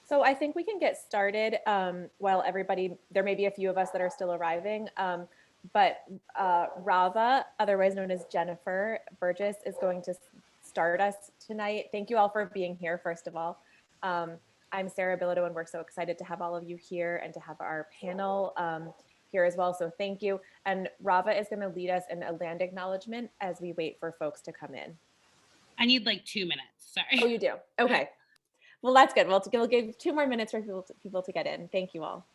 So I think we can get started while everybody, there may be a few of us that are still arriving, but Rava, otherwise known as Jennifer Burgess, is going to start us tonight. Thank you all for being here, first of all. I'm Sarah Bilodeau, and we're so excited to have all of you here and to have our panel here as well, so thank you. And Rava is going to lead us in a land acknowledgement as we wait for folks to come in. I need like 2 minutes, sorry. Oh, you do? Okay. Well, that's good. We'll give 2 more minutes for people to get in. Thank you all.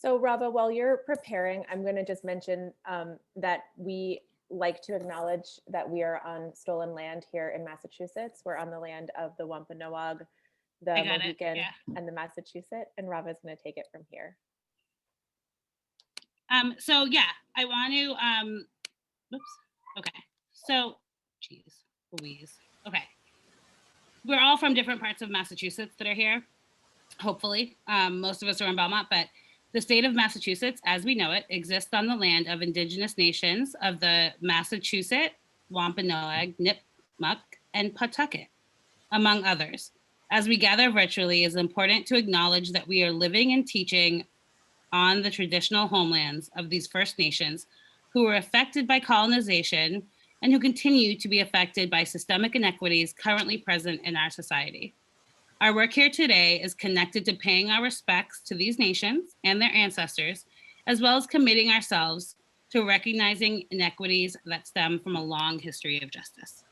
So Rava, while you're preparing, I'm going to just mention that we like to acknowledge that we are on stolen land here in Massachusetts. We're on the land of the Wampanoag, the Mohican, and the Massachusetts, and Rava is going to take it from here. So yeah, I want to, oops, okay. So, geez, Louise, okay. We're all from different parts of Massachusetts that are here, hopefully. Most of us are in Belmont, but the state of Massachusetts, as we know it, exists on the land of Indigenous nations of the Massachusetts, Wampanoag, Nipmuc, and Pawtucket, among others. As we gather virtually, it is important to acknowledge that we are living and teaching on the traditional homelands of these First Nations who were affected by colonization and who continue to be affected by systemic inequities currently present in our society. Our work here today is connected to paying our respects to these nations and their ancestors, as well as committing ourselves to recognizing inequities that stem from a long history of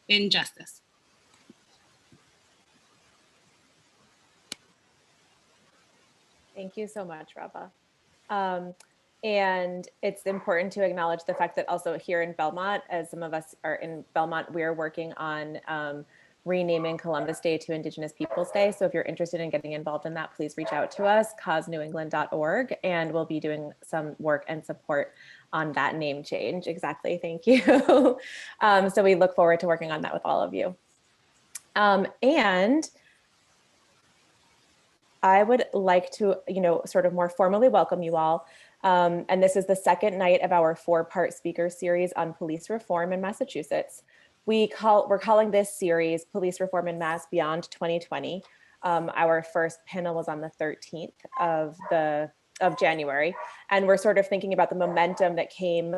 injustice. Thank you so much, Rava. And it's important to acknowledge the fact that also here in Belmont, as some of us are in Belmont, we're working on renaming Columbus Day to Indigenous Peoples Day. So if you're interested in getting involved in that, please reach out to us, causnewengland.org, and we'll be doing some work and support on that name change. Exactly, thank you. So we look forward to working on that with all of you. And I would like to, sort of more formally welcome you all. And this is the second night of our 4-part speaker series on police reform in Massachusetts. We're calling this series Police Reform in Mass Beyond 2020. Our first panel was on the 13th of January, and we're sort of thinking about the momentum that came,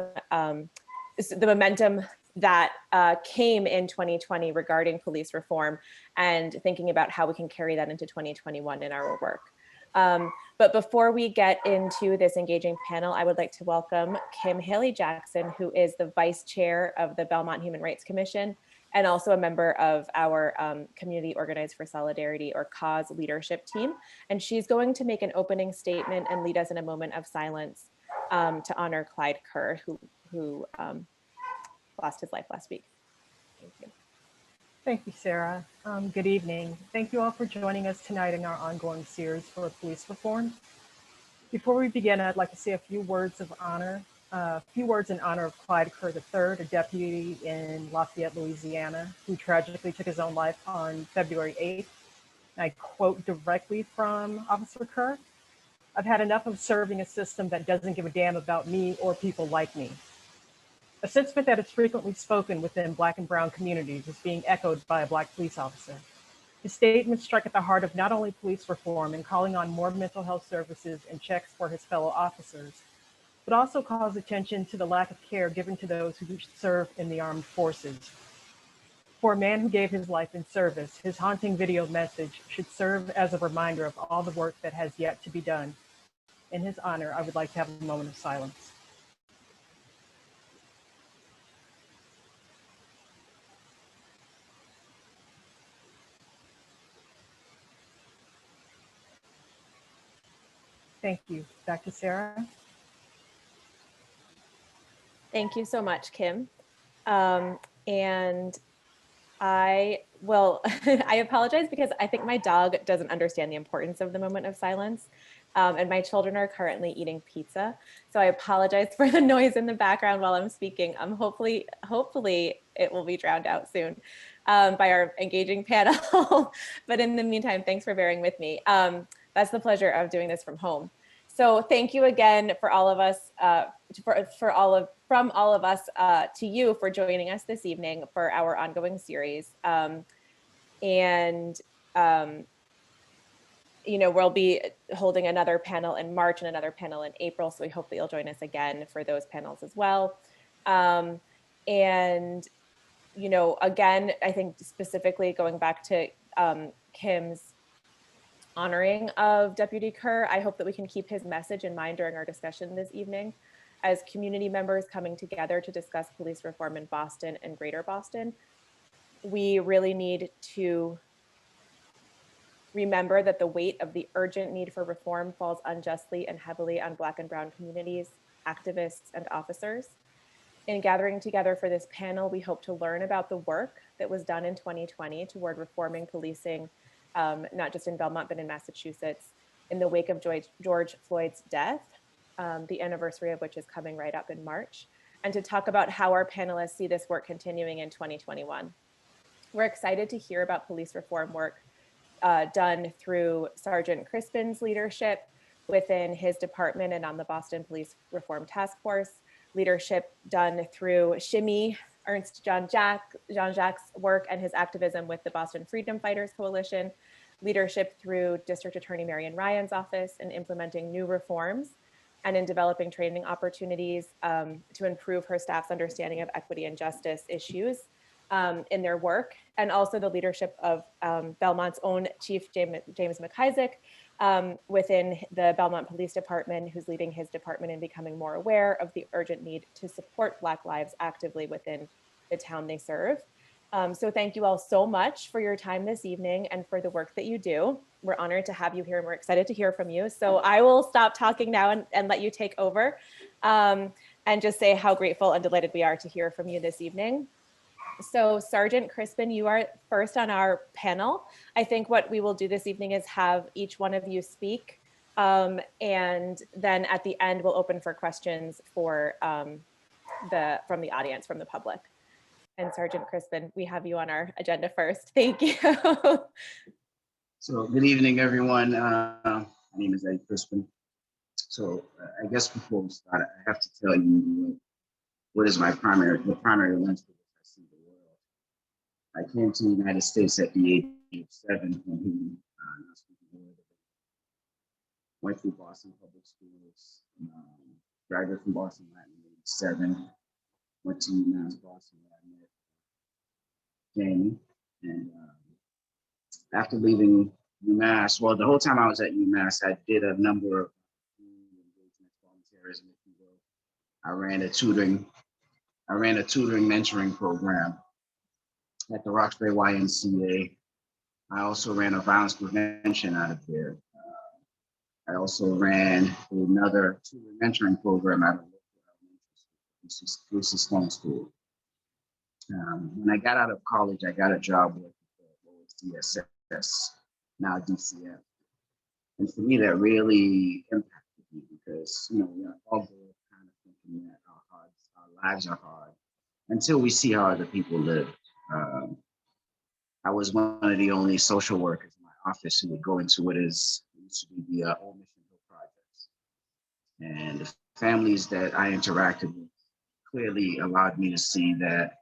came in 2020 regarding police reform, and thinking about how we can carry that into 2021 in our work. But before we get into this engaging panel, I would like to welcome Kim Haley-Jackson, who is the Vice Chair of the Belmont Human Rights Commission and also a member of our Community Organized for Solidarity, or COS, leadership team. And she's going to make an opening statement and lead us in a moment of silence to honor Clyde Kerr, who lost his life last week. Thank you. Thank you, Sarah. Good evening. Thank you all for joining us tonight in our ongoing series for police reform. Before we begin, I'd like to say a few words in honor of Clyde Kerr III, a deputy in Lafayette, Louisiana, who tragically took his own life on February 8th. And I quote directly from Officer Kerr: "I've had enough of serving a system that doesn't give a damn about me or people like me." A sentiment that is frequently spoken within Black and Brown communities is being echoed by a Black police officer. His statement struck at the heart of not only police reform and calling on more mental health services and checks for his fellow officers, but also calls attention to the lack of care given to those who serve in the armed forces. For a man who gave his life in service, his haunting video message should serve as a reminder of all the work that has yet to be done. In his honor, I would like to have a moment of silence. Thank you. Back to Sarah. Thank you so much, Kim. And I will, I apologize because I think my dog doesn't understand the importance of the moment of silence. And my children are currently eating pizza. So I apologize for the noise in the background while I'm speaking. Hopefully it will be drowned out soon by our engaging panel. But in the meantime, thanks for bearing with me. That's the pleasure of doing this from home. So thank you again for all of us, from all of us to you for joining us this evening for our ongoing series. You know, we'll be holding another panel in March and another panel in April. So we hope that you'll join us again for those panels as well. And, you know, again, I think specifically going back to Kim's honoring of Deputy Kerr, I hope that we can keep his message in mind during our discussion this evening. As community members coming together to discuss police reform in Boston and Greater Boston, we really need to remember that the weight of the urgent need for reform falls unjustly and heavily on Black and Brown communities, activists, and officers. In gathering together for this panel, we hope to learn about the work that was done in 2020 toward reforming policing, not just in Belmont, but in Massachusetts, in the wake of George Floyd's death, the anniversary of which is coming right up in March, and to talk about how our panelists see this work continuing in 2021. We're excited to hear about police reform work done through Sgnt. Chrispin's leadership within his department and on the Boston Police Reform Task Force, leadership done through Shimmy, Ernst Jean-Jacques' work and his activism with the Boston Freedom Fighters Coalition, leadership through District Attorney Marian Ryan's office in implementing new reforms and in developing training opportunities to improve her staff's understanding of equity and justice issues in their work, and also the leadership of Belmont's own Chief James MacIsaac within the Belmont Police Department, who's leading his department in becoming more aware of the urgent need to support Black lives actively within the town they serve. So thank you all so much for your time this evening and for the work that you do. We're honored to have you here and we're excited to hear from you. So I will stop talking now and let you take over and just say how grateful and delighted we are to hear from you this evening. So Sgnt. Chrispin, you are first on our panel. I think what we will do this evening is have each one of you speak. And then at the end, we'll open for questions for from the audience, from the public. And Sgnt. Chrispin, we have you on our agenda first. Thank you. So good evening, everyone. My name is Eddy Chrispin. So I guess before we start, I have to tell you what is the primary lens for which I see the world. I came to the United States at the age of 7 from Haiti. Went through Boston public schools, graduated from Boston Latin in '87. Went to UMass Boston where I met Jamie. And after leaving UMass, well, the whole time I was at UMass, I did a number of volunteerism, if you will. I ran a tutoring mentoring program at the Roxbury YMCA. I also ran a violence prevention out of there. I also ran another tutoring mentoring program out of Lucy Stone School. When I got out of college, I got a job with DSS, now DCF. And for me, that really impacted me because, you know, we all grow up kind of thinking that our lives are hard until we see how other people live. I was one of the only social workers in my office who would go into what used to be the Old Mission Hill Projects. And the families that I interacted with clearly allowed me to see that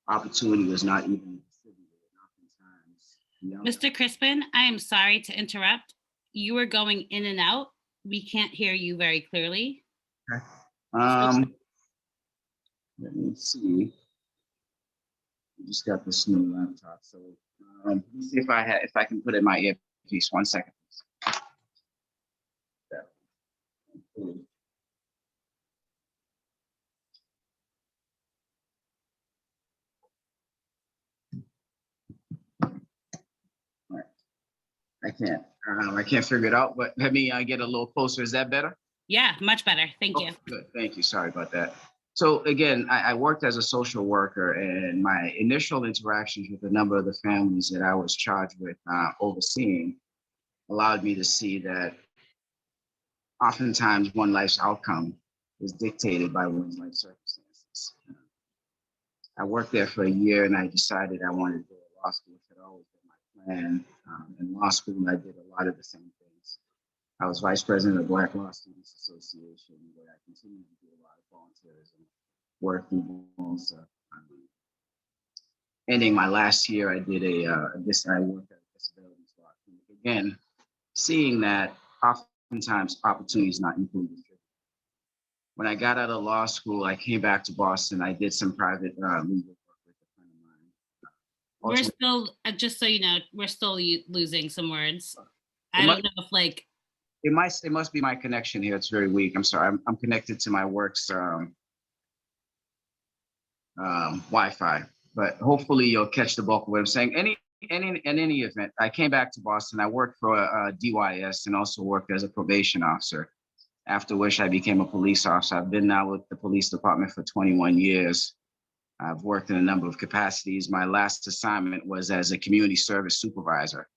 opportunity was not even distributed. And oftentimes Mr. Crispin, I am sorry to interrupt. You are going in and out. We can't hear you very clearly. Okay. Let me see. I just got this new laptop, so let me see if I can put in my earpiece. 1 second. I can't figure it out, but let me get a little closer. Is that better? Yeah, much better. Thank you. Good. Thank you. Sorry about that. So again, I worked as a social worker, and my initial interactions with a number of the families that I was charged with overseeing allowed me to see that oftentimes one life's outcome is dictated by one's life circumstances. I worked there for a year, and I decided I wanted to go to law school, which had always been my plan. In law school, I did a lot of the same things. I was vice president of Black Law Students Association, where I continued to do a lot of volunteerism work through also. Ending my last year, I did I worked at a disabilities law clinic. Again, seeing that oftentimes opportunity is not included. When I got out of law school, I came back to Boston. I did some private legal work with a friend of mine. We're still, just so you know, we're still losing some words. I don't know if like. It must be my connection here. It's very weak. I'm sorry. I'm connected to my work's Wi-Fi, but hopefully you'll catch the bulk of what I'm saying. In any event, I came back to Boston. I worked for DYS and also worked as a probation officer, after which I became a police officer. I've been now with the police department for 21 years. I've worked in a number of capacities. My last assignment was as a community service supervisor.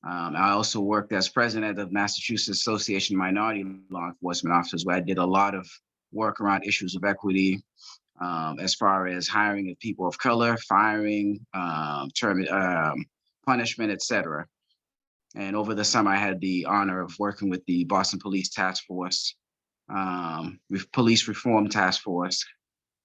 I also worked as president of Massachusetts Association of Minority Law Enforcement Officers, where I did a lot of work around issues of equity, as far as hiring of people of color, firing, punishment, etc. And over the summer, I had the honor of working with the Boston Police Task Force, with Police Reform Task Force.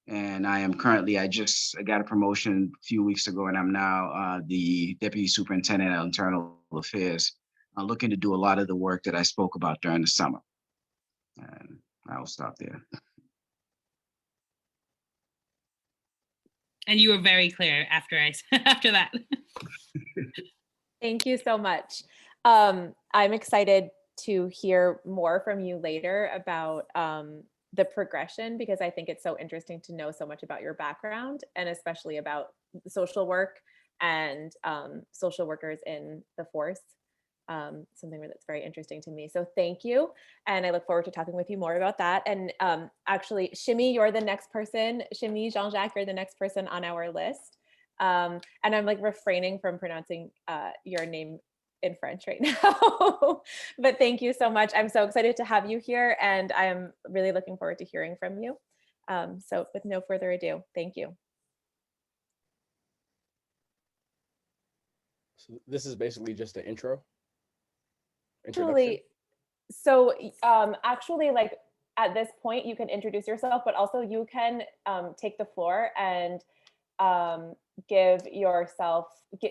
And I got a promotion a few weeks ago, and I'm now the Deputy Superintendent of Internal Affairs, looking to do a lot of the work that I spoke about during the summer. And I will stop there. And you were very clear after that. Thank you so much. I'm excited to hear more from you later about the progression, because I think it's so interesting to know so much about your background, and especially about social work and social workers in the force. Something that's very interesting to me. So thank you. And I look forward to talking with you more about that. And actually, Shimmy, you're the next person. Ernst Jean-Jacques, you're the next person on our list. And I'm like refraining from pronouncing your name in French right now. But thank you so much. I'm so excited to have you here, and I am really looking forward to hearing from you. So with no further ado, thank you. So this is basically just an introduction. Actually, so actually, like at this point, you can introduce yourself, but also you can take the floor and give yourself,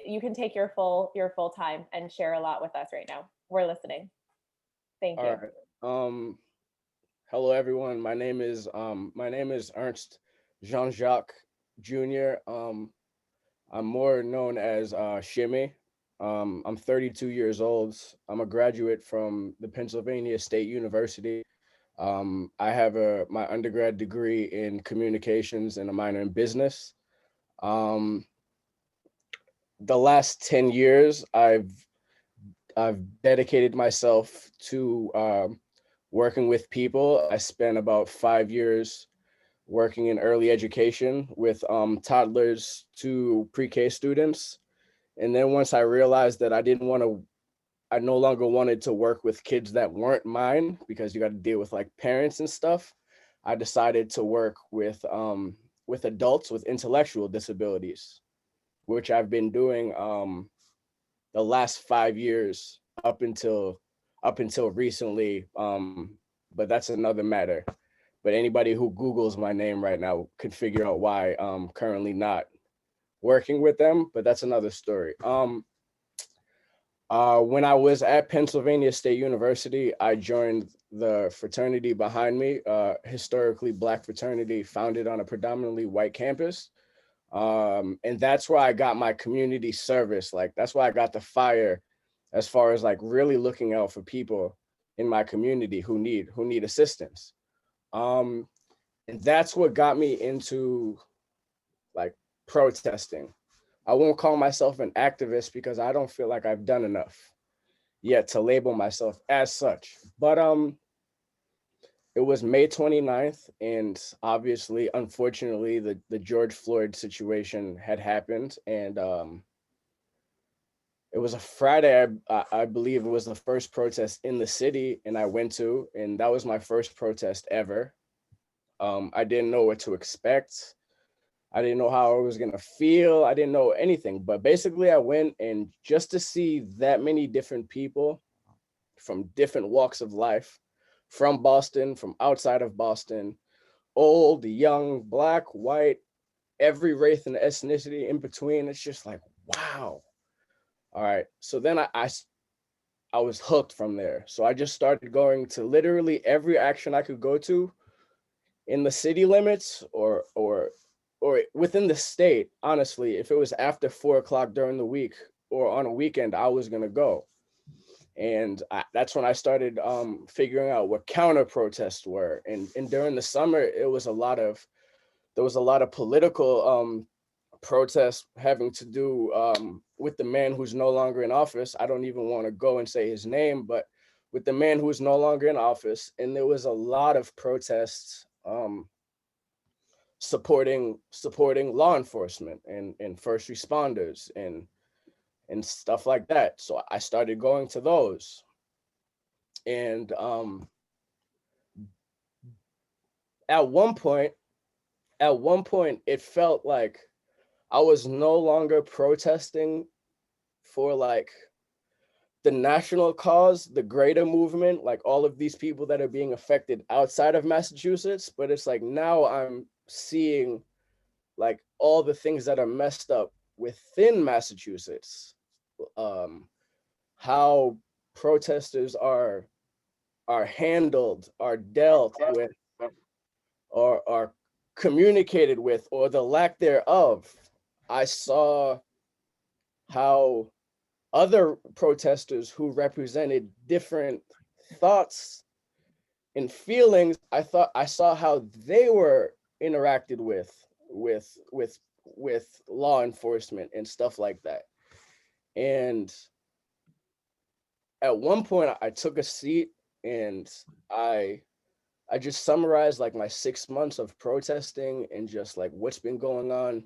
you can take your full time and share a lot with us right now. We're listening. Thank you. All right. Hello everyone. My name is Ernst Jean-Jacques Jr. I'm more known as Shimmy. I'm 32 years old. I'm a graduate from the Pennsylvania State University. I have my undergrad degree in communications and a minor in business. The last 10 years, I've dedicated myself to working with people. I spent about 5 years working in early education with toddlers to pre-K students. And then once I realized that I no longer wanted to work with kids that weren't mine, because you got to deal with like parents and stuff, I decided to work with adults with intellectual disabilities, which I've been doing the last 5 years up until recently. But that's another matter. But anybody who Googles my name right now could figure out why I'm currently not working with them, but that's another story. When I was at Pennsylvania State University, I joined the fraternity behind me, historically Black fraternity founded on a predominantly white campus. And that's where I got my community service. Like, that's why I got the fire as far as like really looking out for people in my community who need assistance. And that's what got me into like protesting. I won't call myself an activist because I don't feel like I've done enough yet to label myself as such. But it was May 29th, and obviously, unfortunately, the George Floyd situation had happened, and it was a Friday. I believe it was the first protest in the city, and I went to, and that was my first protest ever. I didn't know what to expect. I didn't know how I was gonna feel. I didn't know anything, but basically I went, and just to see that many different people from different walks of life, from Boston, from outside of Boston, old, young, Black, white, every race and ethnicity in between. It's just like, wow. All right. So then I was hooked from there. So I just started going to literally every action I could go to in the city limits or within the state. Honestly, if it was after 4 o'clock during the week or on a weekend, I was gonna go. And that's when I started figuring out what counter protests were. And during the summer, there was a lot of political protests having to do with the man who's no longer in office. I don't even want to go and say his name, but with the man who is no longer in office. And there was a lot of protests supporting law enforcement and first responders and stuff like that. So I started going to those. And at one point, it felt like I was no longer protesting for like the national cause, the greater movement, like all of these people that are being affected outside of Massachusetts. But it's like now I'm seeing like all the things that are messed up within Massachusetts, how protesters are handled, are dealt with, or are communicated with, or the lack thereof. I saw how other protesters who represented different thoughts and feelings, I saw how they were interacted with law enforcement and stuff like that. And at one point I took a seat and I just summarized like my 6 months of protesting and just like what's been going on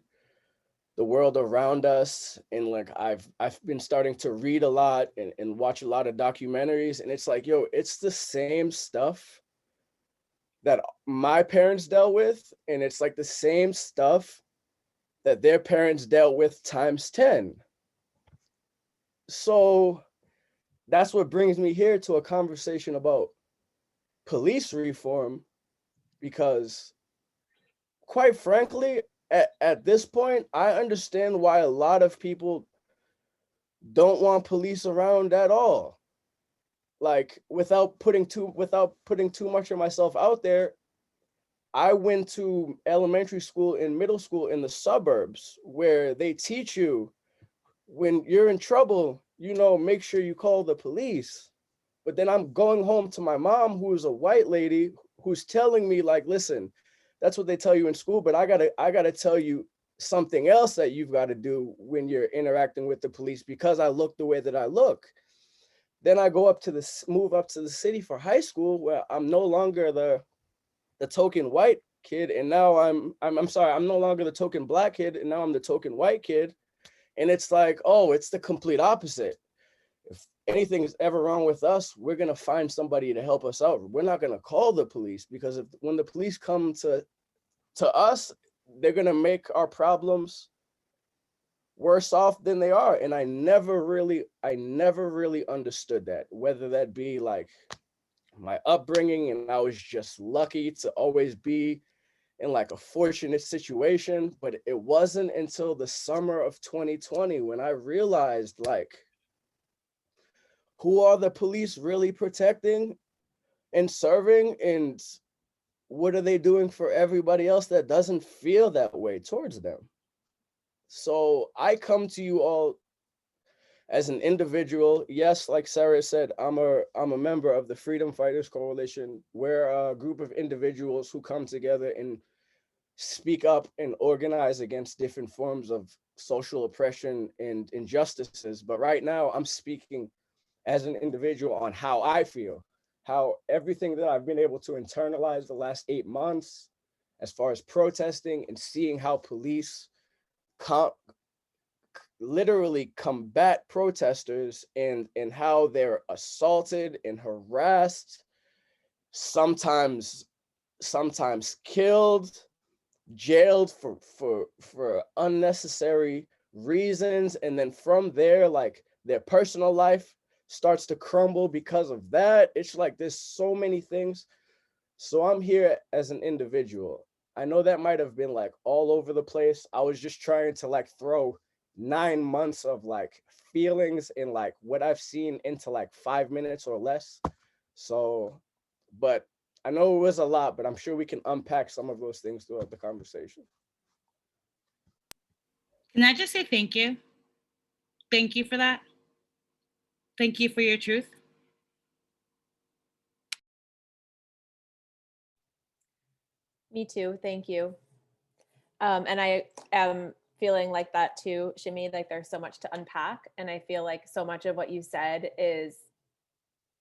the world around us. And like I've been starting to read a lot and watch a lot of documentaries, and it's like, yo, it's the same stuff that my parents dealt with, and it's like the same stuff that their parents dealt with times 10. So that's what brings me here to a conversation about police reform, because quite frankly, at this point, I understand why a lot of people don't want police around at all. Like without putting too much of myself out there, I went to elementary school and middle school in the suburbs where they teach you when you're in trouble, make sure you call the police. But then I'm going home to my mom, who is a white lady, who's telling me like, listen, that's what they tell you in school, but I gotta tell you something else that you've got to do when you're interacting with the police because I look the way that I look. Then I move up to the city for high school, where I'm no longer the token white kid, and now I'm no longer the token Black kid, and now I'm the token white kid. And it's like, oh, it's the complete opposite. If anything is ever wrong with us, we're going to find somebody to help us out. We're not going to call the police, because when the police come to us, they're going to make our problems worse off than they are. And I never really understood that, whether that be like my upbringing, and I was just lucky to always be in like a fortunate situation. But it wasn't until the summer of 2020 when I realized like who are the police really protecting and serving, and what are they doing for everybody else that doesn't feel that way towards them? So I come to you all as an individual. Yes, like Sarah said, I'm a member of the Freedom Fighters Coalition. We're a group of individuals who come together and speak up and organize against different forms of social oppression and injustices. But right now, I'm speaking as an individual on how I feel, how everything that I've been able to internalize the last 8 months, as far as protesting and seeing how police literally combat protesters and how they're assaulted and harassed, sometimes killed, jailed for unnecessary reasons, and then from there, like, their personal life starts to crumble because of that. It's like there's so many things. So I'm here as an individual. I know that might have been like all over the place. I was just trying to like throw 9 months of like feelings and like what I've seen into like 5 minutes or less. So, but I know it was a lot, but I'm sure we can unpack some of those things throughout the conversation. Can I just say thank you? Thank you for that. Thank you for your truth. Me too. Thank you. And I am feeling like that too, Shimi, like there's so much to unpack. And I feel like so much of what you said is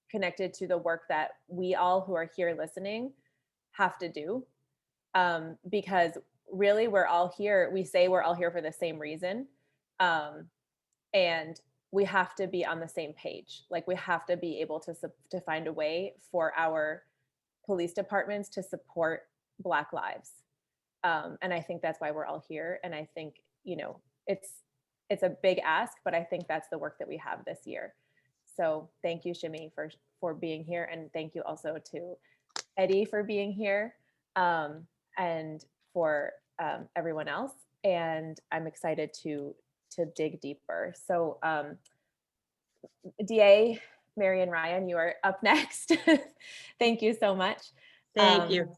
connected to the work that we all who are here listening have to do. Because really we're all here. We say we're all here for the same reason. And we have to be on the same page. Like we have to be able to find a way for our police departments to support Black lives. And I think that's why we're all here. And I think, it's a big ask, but I think that's the work that we have this year. So thank you, Shimi, for being here. And thank you also to Eddy for being here, and for everyone else. And I'm excited to dig deeper. So DA Marian Ryan, you are up next. Thank you so much. Thank you.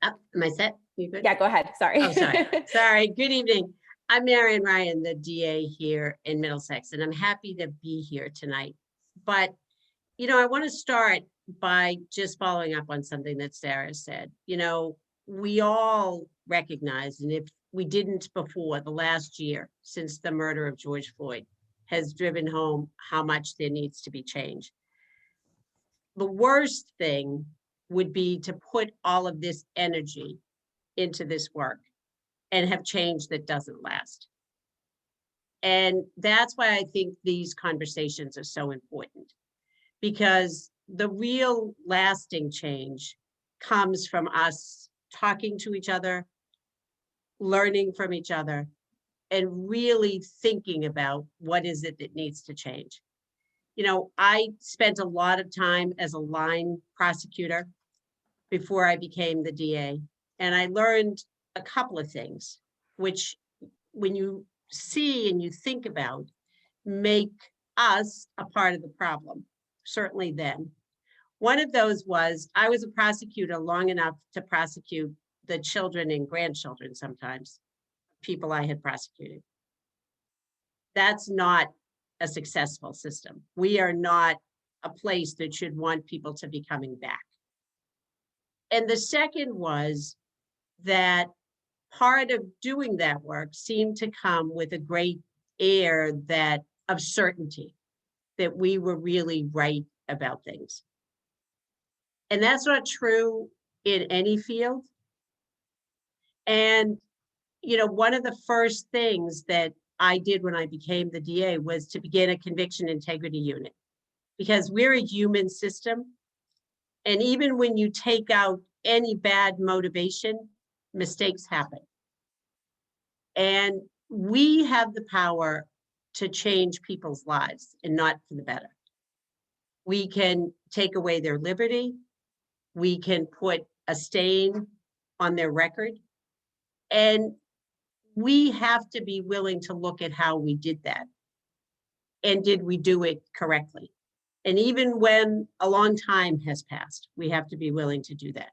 Am I set? You good? Yeah, go ahead. Sorry. Oh, sorry. Sorry. Good evening. I'm Marian Ryan, the DA here in Middlesex, and I'm happy to be here tonight. But, I want to start by just following up on something that Sarah said. We all recognize, and if we didn't before, the last year since the murder of George Floyd has driven home how much there needs to be change. The worst thing would be to put all of this energy into this work and have change that doesn't last. And that's why I think these conversations are so important, because the real lasting change comes from us talking to each other, learning from each other, and really thinking about what is it that needs to change. I spent a lot of time as a line prosecutor before I became the DA. And I learned a couple of things, which when you see and you think about, make us a part of the problem, certainly then. One of those was I was a prosecutor long enough to prosecute the children and grandchildren sometimes, people I had prosecuted. That's not a successful system. We are not a place that should want people to be coming back. And the second was that part of doing that work seemed to come with a great air of certainty that we were really right about things. And that's not true in any field. And, one of the first things that I did when I became the DA was to begin a conviction integrity unit, because we're a human system. And even when you take out any bad motivation, mistakes happen. And we have the power to change people's lives, and not for the better. We can take away their liberty. We can put a stain on their record. And we have to be willing to look at how we did that. And did we do it correctly? And even when a long time has passed, we have to be willing to do that.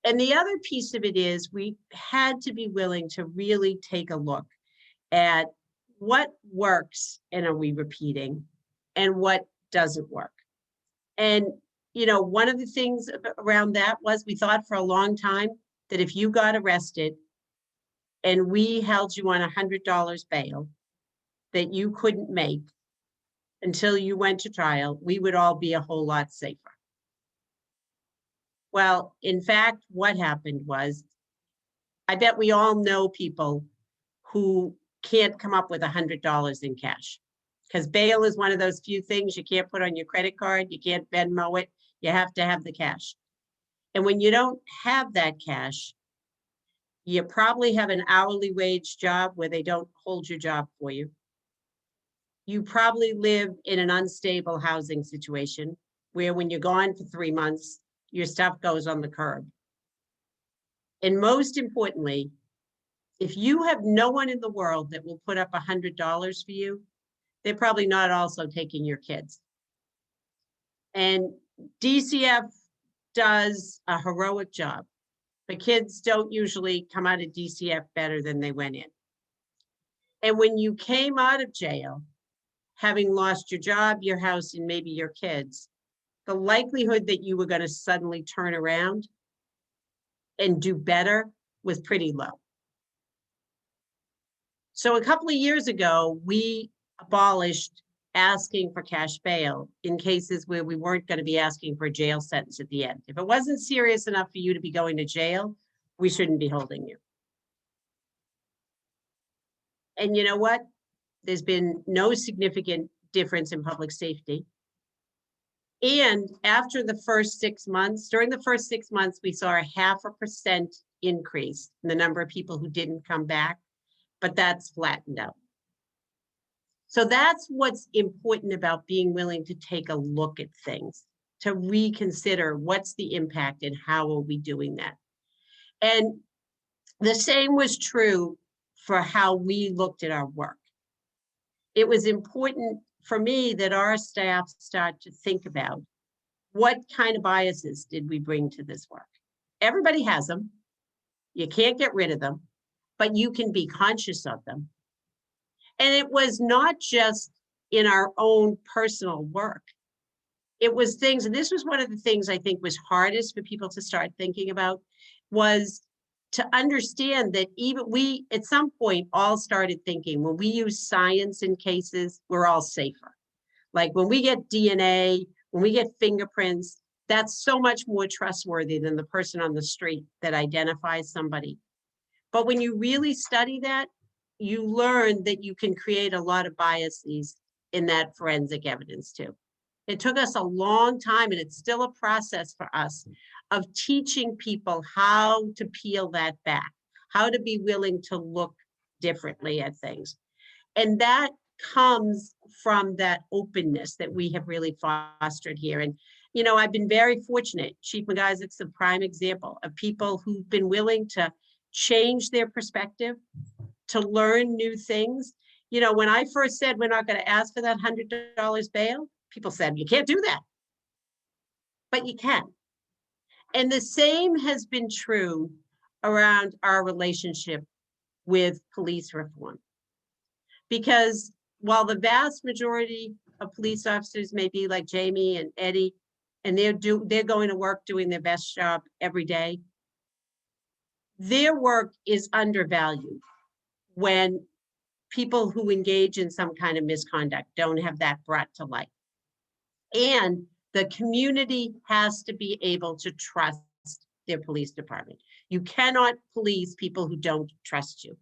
And the other piece of it is we had to be willing to really take a look at what works and are we repeating and what doesn't work. And, you know, one of the things around that was we thought for a long time that if you got arrested and we held you on $100 bail that you couldn't make until you went to trial, we would all be a whole lot safer. Well, in fact, what happened was, I bet we all know people who can't come up with $100 in cash, because bail is one of those few things you can't put on your credit card, you can't Venmo it, you have to have the cash. And when you don't have that cash, you probably have an hourly wage job where they don't hold your job for you. You probably live in an unstable housing situation where when you're gone for 3 months, your stuff goes on the curb. And most importantly, if you have no one in the world that will put up $100 for you, they're probably not also taking your kids. And DCF does a heroic job. The kids don't usually come out of DCF better than they went in. And when you came out of jail, having lost your job, your house, and maybe your kids, the likelihood that you were going to suddenly turn around and do better was pretty low. So a couple of years ago, we abolished asking for cash bail in cases where we weren't going to be asking for a jail sentence at the end. If it wasn't serious enough for you to be going to jail, we shouldn't be holding you. And you know what? There's been no significant difference in public safety. And after the first 6 months, during the first 6 months, we saw a 0.5% increase in the number of people who didn't come back, but that's flattened out. So that's what's important about being willing to take a look at things, to reconsider what's the impact and how are we doing that. And the same was true for how we looked at our work. It was important for me that our staff start to think about what kind of biases did we bring to this work. Everybody has them. You can't get rid of them, but you can be conscious of them. And it was not just in our own personal work. It was things, and this was one of the things I think was hardest for people to start thinking about, was to understand that even we, at some point, all started thinking when we use science in cases, we're all safer. Like when we get DNA, when we get fingerprints, that's so much more trustworthy than the person on the street that identifies somebody. But when you really study that, you learn that you can create a lot of biases in that forensic evidence too. It took us a long time, and it's still a process for us, of teaching people how to peel that back, how to be willing to look differently at things. And that comes from that openness that we have really fostered here. And, you know, I've been very fortunate. Chief MacIsaac's a prime example of people who've been willing to change their perspective, to learn new things. You know, when I first said we're not going to ask for that $100 bail, people said, you can't do that. But you can. And the same has been true around our relationship with police reform. Because while the vast majority of police officers may be like Jamie and Eddie, and they're going to work doing their best job every day, their work is undervalued when people who engage in some kind of misconduct don't have that brought to light. And the community has to be able to trust their police department. You cannot police people who don't trust you.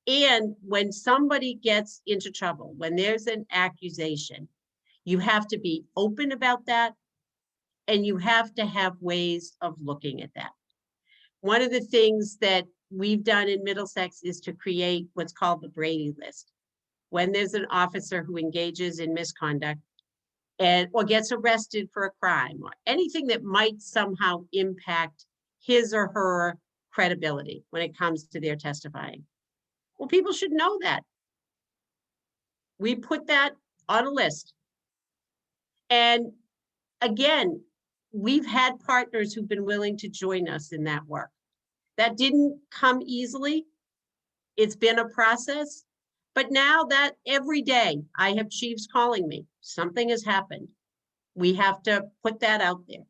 And when somebody gets into trouble, when there's an accusation, you have to be open about that, and you have to have ways of looking at that. One of the things that we've done in Middlesex is to create what's called the Brady list. When there's an officer who engages in misconduct or gets arrested for a crime or anything that might somehow impact his or her credibility when it comes to their testifying. Well, people should know that. We put that on a list. And again, we've had partners who've been willing to join us in that work. That didn't come easily. It's been a process. But now that every day I have chiefs calling me, something has happened. We have to put that out there.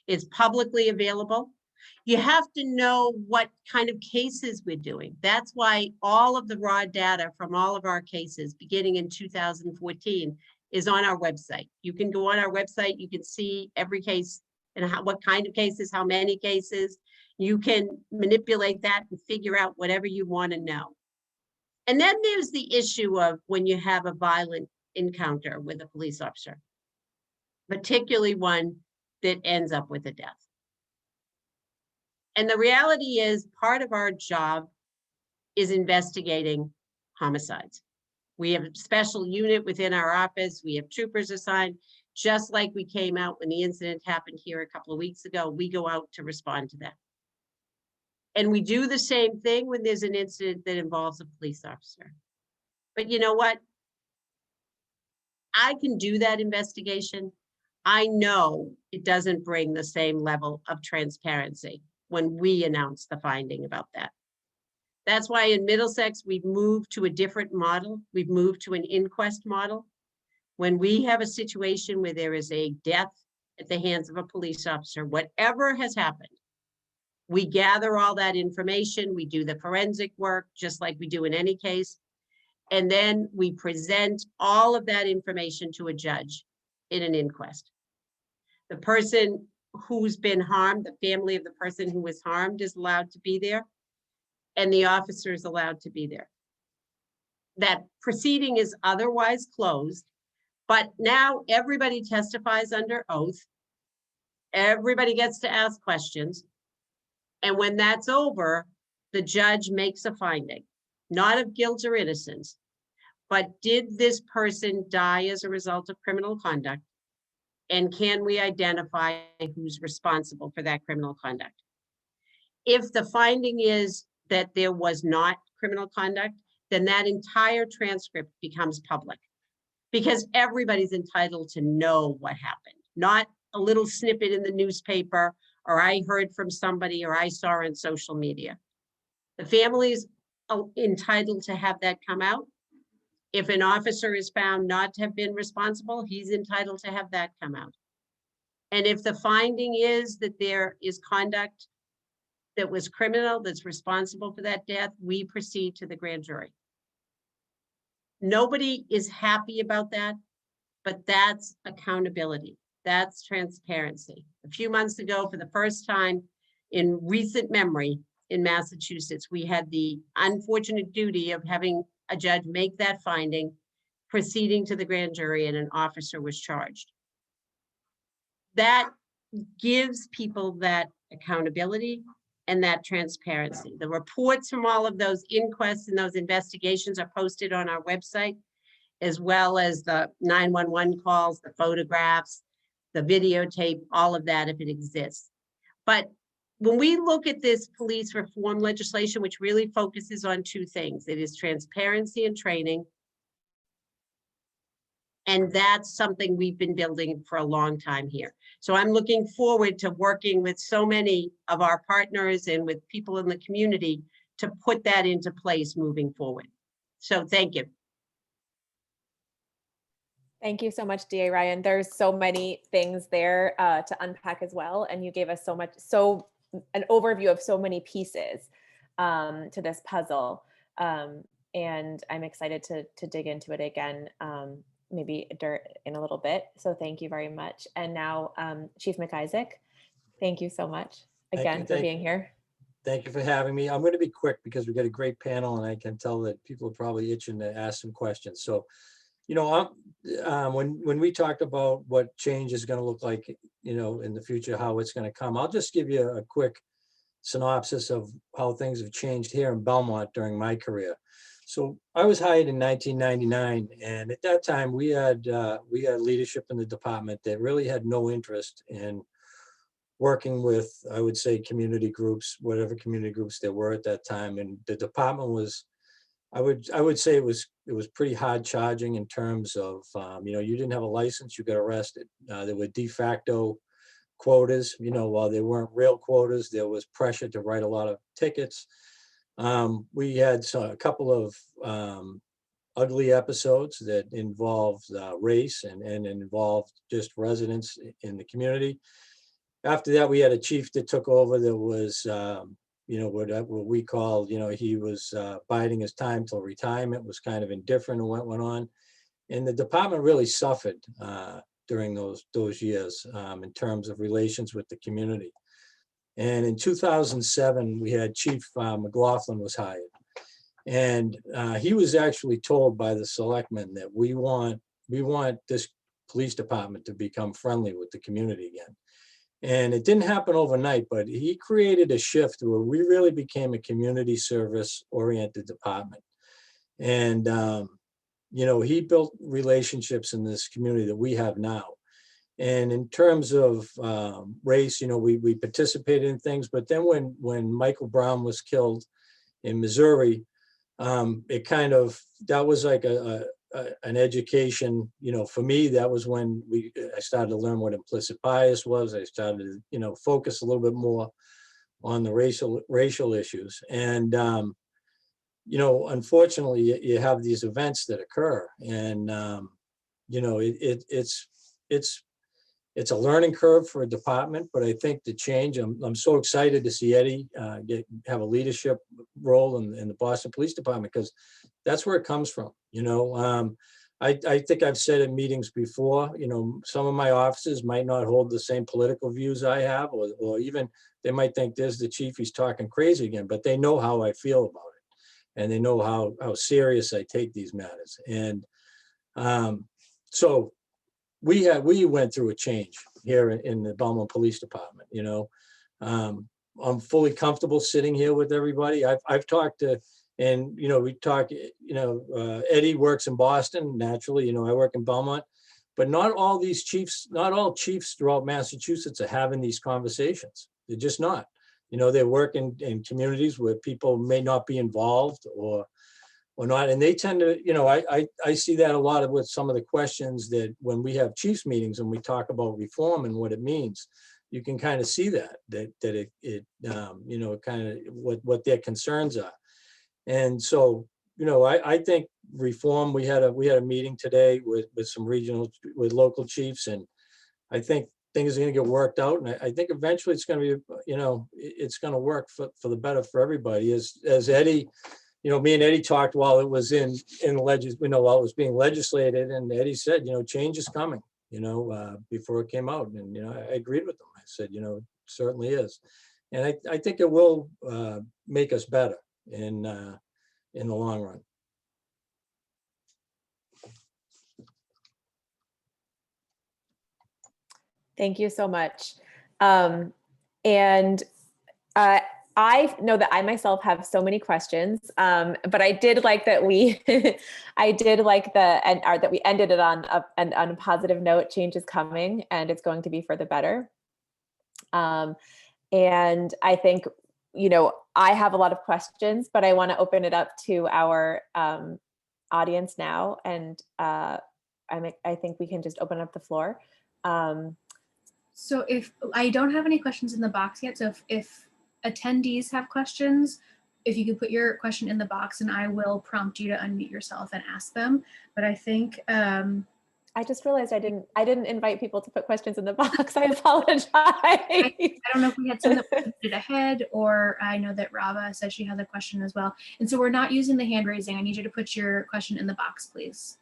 It's publicly available. You have to know what kind of cases we're doing. That's why all of the raw data from all of our cases beginning in 2014 is on our website. You can go on our website, you can see every case and what kind of cases, how many cases. You can manipulate that and figure out whatever you want to know. And then there's the issue of when you have a violent encounter with a police officer, particularly one that ends up with a death. And the reality is part of our job is investigating homicides. We have a special unit within our office. We have troopers assigned, just like we came out when the incident happened here a couple of weeks ago. We go out to respond to that. And we do the same thing when there's an incident that involves a police officer. But you know what? I can do that investigation. I know it doesn't bring the same level of transparency when we announce the finding about that. That's why in Middlesex, we've moved to a different model. We've moved to an inquest model. When we have a situation where there is a death at the hands of a police officer, whatever has happened, we gather all that information, we do the forensic work, just like we do in any case, and then we present all of that information to a judge in an inquest. The person who's been harmed, the family of the person who was harmed is allowed to be there, and the officer is allowed to be there. That proceeding is otherwise closed, but now everybody testifies under oath. Everybody gets to ask questions. And when that's over, the judge makes a finding, not of guilt or innocence, but did this person die as a result of criminal conduct? And can we identify who's responsible for that criminal conduct? If the finding is that there was not criminal conduct, then that entire transcript becomes public because everybody's entitled to know what happened, not a little snippet in the newspaper, or I heard from somebody, or I saw on social media. The family's entitled to have that come out. If an officer is found not to have been responsible, he's entitled to have that come out. And if the finding is that there is conduct that was criminal, that's responsible for that death, we proceed to the grand jury. Nobody is happy about that, but that's accountability. That's transparency. A few months ago, for the first time in recent memory in Massachusetts, we had the unfortunate duty of having a judge make that finding, proceeding to the grand jury, and an officer was charged. That gives people that accountability and that transparency. The reports from all of those inquests and those investigations are posted on our website, as well as the 911 calls, the photographs, the videotape, all of that if it exists. But when we look at this police reform legislation, which really focuses on two things, it is transparency and training. And that's something we've been building for a long time here. So I'm looking forward to working with so many of our partners and with people in the community to put that into place moving forward. So thank you. Thank you so much, DA Ryan. There's so many things there to unpack as well. And you gave us an overview of so many pieces to this puzzle. And I'm excited to dig into it again, maybe in a little bit. So thank you very much. And now Chief MacIsaac, thank you so much again for being here. Thank you for having me. I'm going to be quick because we've got a great panel and I can tell that people are probably itching to ask some questions. So, you know, when we talked about what change is going to look like, you know, in the future, how it's going to come, I'll just give you a quick synopsis of how things have changed here in Belmont during my career. So I was hired in 1999, and at that time we had leadership in the department that really had no interest in working with, I would say, community groups, whatever community groups there were at that time. And the department was I would say it was pretty hard charging in terms of, you didn't have a license, you got arrested. There were de facto quotas, while they weren't real quotas, there was pressure to write a lot of tickets. We had a couple of ugly episodes that involved race and involved just residents in the community. After that, we had a chief that took over that was, what we called, he was biding his time till retirement, was kind of indifferent to what went on. And the department really suffered during those years in terms of relations with the community. And in 2007, we had Chief McLaughlin was hired. And he was actually told by the selectmen that we want this police department to become friendly with the community again. And it didn't happen overnight, but he created a shift where we really became a community service oriented department. And, he built relationships in this community that we have now. And in terms of race, we participated in things, but then when Michael Brown was killed in Missouri, that was like an education, for me. That was when I started to learn what implicit bias was. I started to, focus a little bit more on the racial issues. And, unfortunately, you have these events that occur, and, it's a learning curve for a department, but I think the change, I'm so excited to see Eddy have a leadership role in the Boston Police Department, because that's where it comes from. I think I've said in meetings before, some of my officers might not hold the same political views I have, or even they might think there's the chief, he's talking crazy again, but they know how I feel about it. And they know how serious I take these matters. And so we went through a change here in the Belmont Police Department. I'm fully comfortable sitting here with everybody. I've talked to, and we talk. Eddy works in Boston naturally. I work in Belmont, but not all chiefs throughout Massachusetts are having these conversations. They're just not. They work in communities where people may not be involved or not. And they tend to, I see that a lot with some of the questions that when we have chiefs meetings and we talk about reform and what it means, you can kind of see that kind of what their concerns are. And so, I think reform, we had a meeting today with some with local chiefs, and I think things are going to get worked out. And I think eventually it's going to be, it's going to work for the better for everybody. As Eddy, me and Eddy talked while it was while it was being legislated, and Eddy said, change is coming, before it came out. And, I agreed with him. I said, it certainly is. And I think it will make us better in the long run. Thank you so much. I know that I myself have so many questions, but I did like that that we ended it on a positive note. Change is coming, and it's going to be for the better. And I think, I have a lot of questions, but I want to open it up to our audience now, and I think we can just open up the floor. So if I don't have any questions in the box yet, so if attendees have questions, if you could put your question in the box and I will prompt you to unmute yourself and ask them. But I think I just realized I didn't invite people to put questions in the box. I apologize. I don't know if we had some that put it ahead, or I know that Rava said she has a question as well. And so we're not using the hand raising. I need you to put your question in the box, please.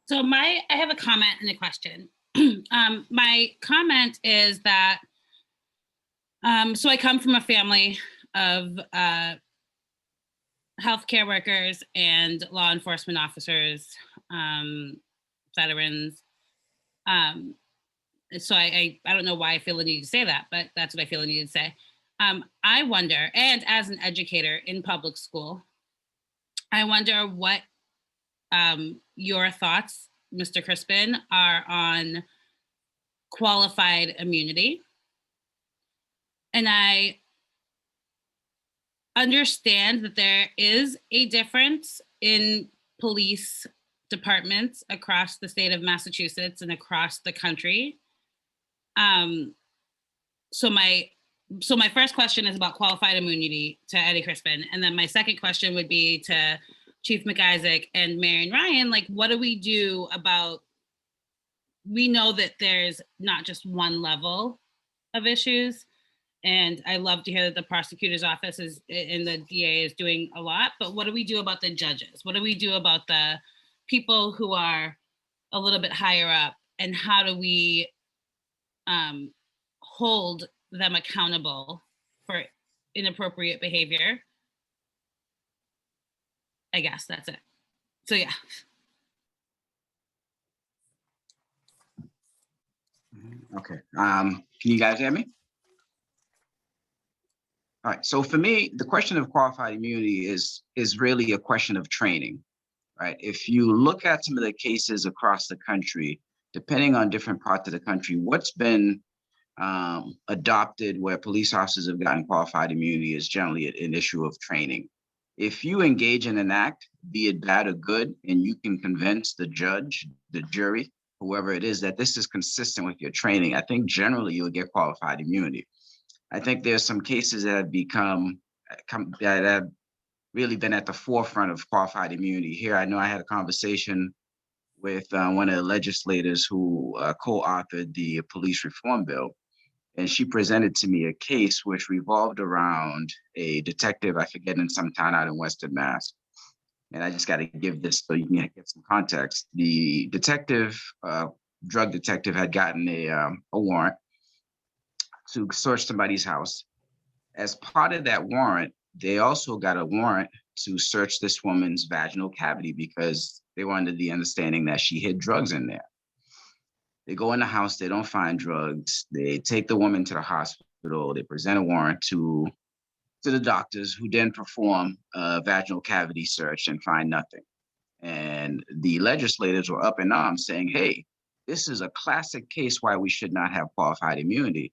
So I have a comment and a question. My comment is that, so I come from a family of healthcare workers and law enforcement officers, veterans. So I don't know why I feel the need to say that, but that's what I feel the need to say. I wonder, and as an educator in public school, I wonder what your thoughts, Mr. Chrispin, are on qualified immunity. And I understand that there is a difference in police departments across the state of Massachusetts and across the country. So my first question is about qualified immunity to Eddy Chrispin. And then my second question would be to Chief MacIsaac and Marian Ryan, like, what do we do about, we know that there's not just one level of issues. And I love to hear that the prosecutor's office is, and the DA is doing a lot, but what do we do about the judges? What do we do about the people who are a little bit higher up? And how do we hold them accountable for inappropriate behavior? I guess that's it. So yeah. Okay. Can you guys hear me? All right. So for me, the question of qualified immunity is really a question of training, right? If you look at some of the cases across the country, depending on different parts of the country, what's been adopted where police officers have gotten qualified immunity is generally an issue of training. If you engage in an act, be it bad or good, and you can convince the judge, the jury, whoever it is, that this is consistent with your training, I think generally you will get qualified immunity. I think there's some cases that have that have really been at the forefront of qualified immunity here. I know I had a conversation with one of the legislators who co-authored the police reform bill. And she presented to me a case which revolved around a detective, I forget, in some town out in Western Mass. And I just got to give this so you can get some context. The detective, drug detective, had gotten a warrant to search somebody's house. As part of that warrant, they also got a warrant to search this woman's vaginal cavity because they were under the understanding that she hid drugs in there. They go in the house, they don't find drugs. They take the woman to the hospital. They present a warrant to the doctors, who then perform a vaginal cavity search and find nothing. And the legislators were up in arms saying, hey, this is a classic case why we should not have qualified immunity.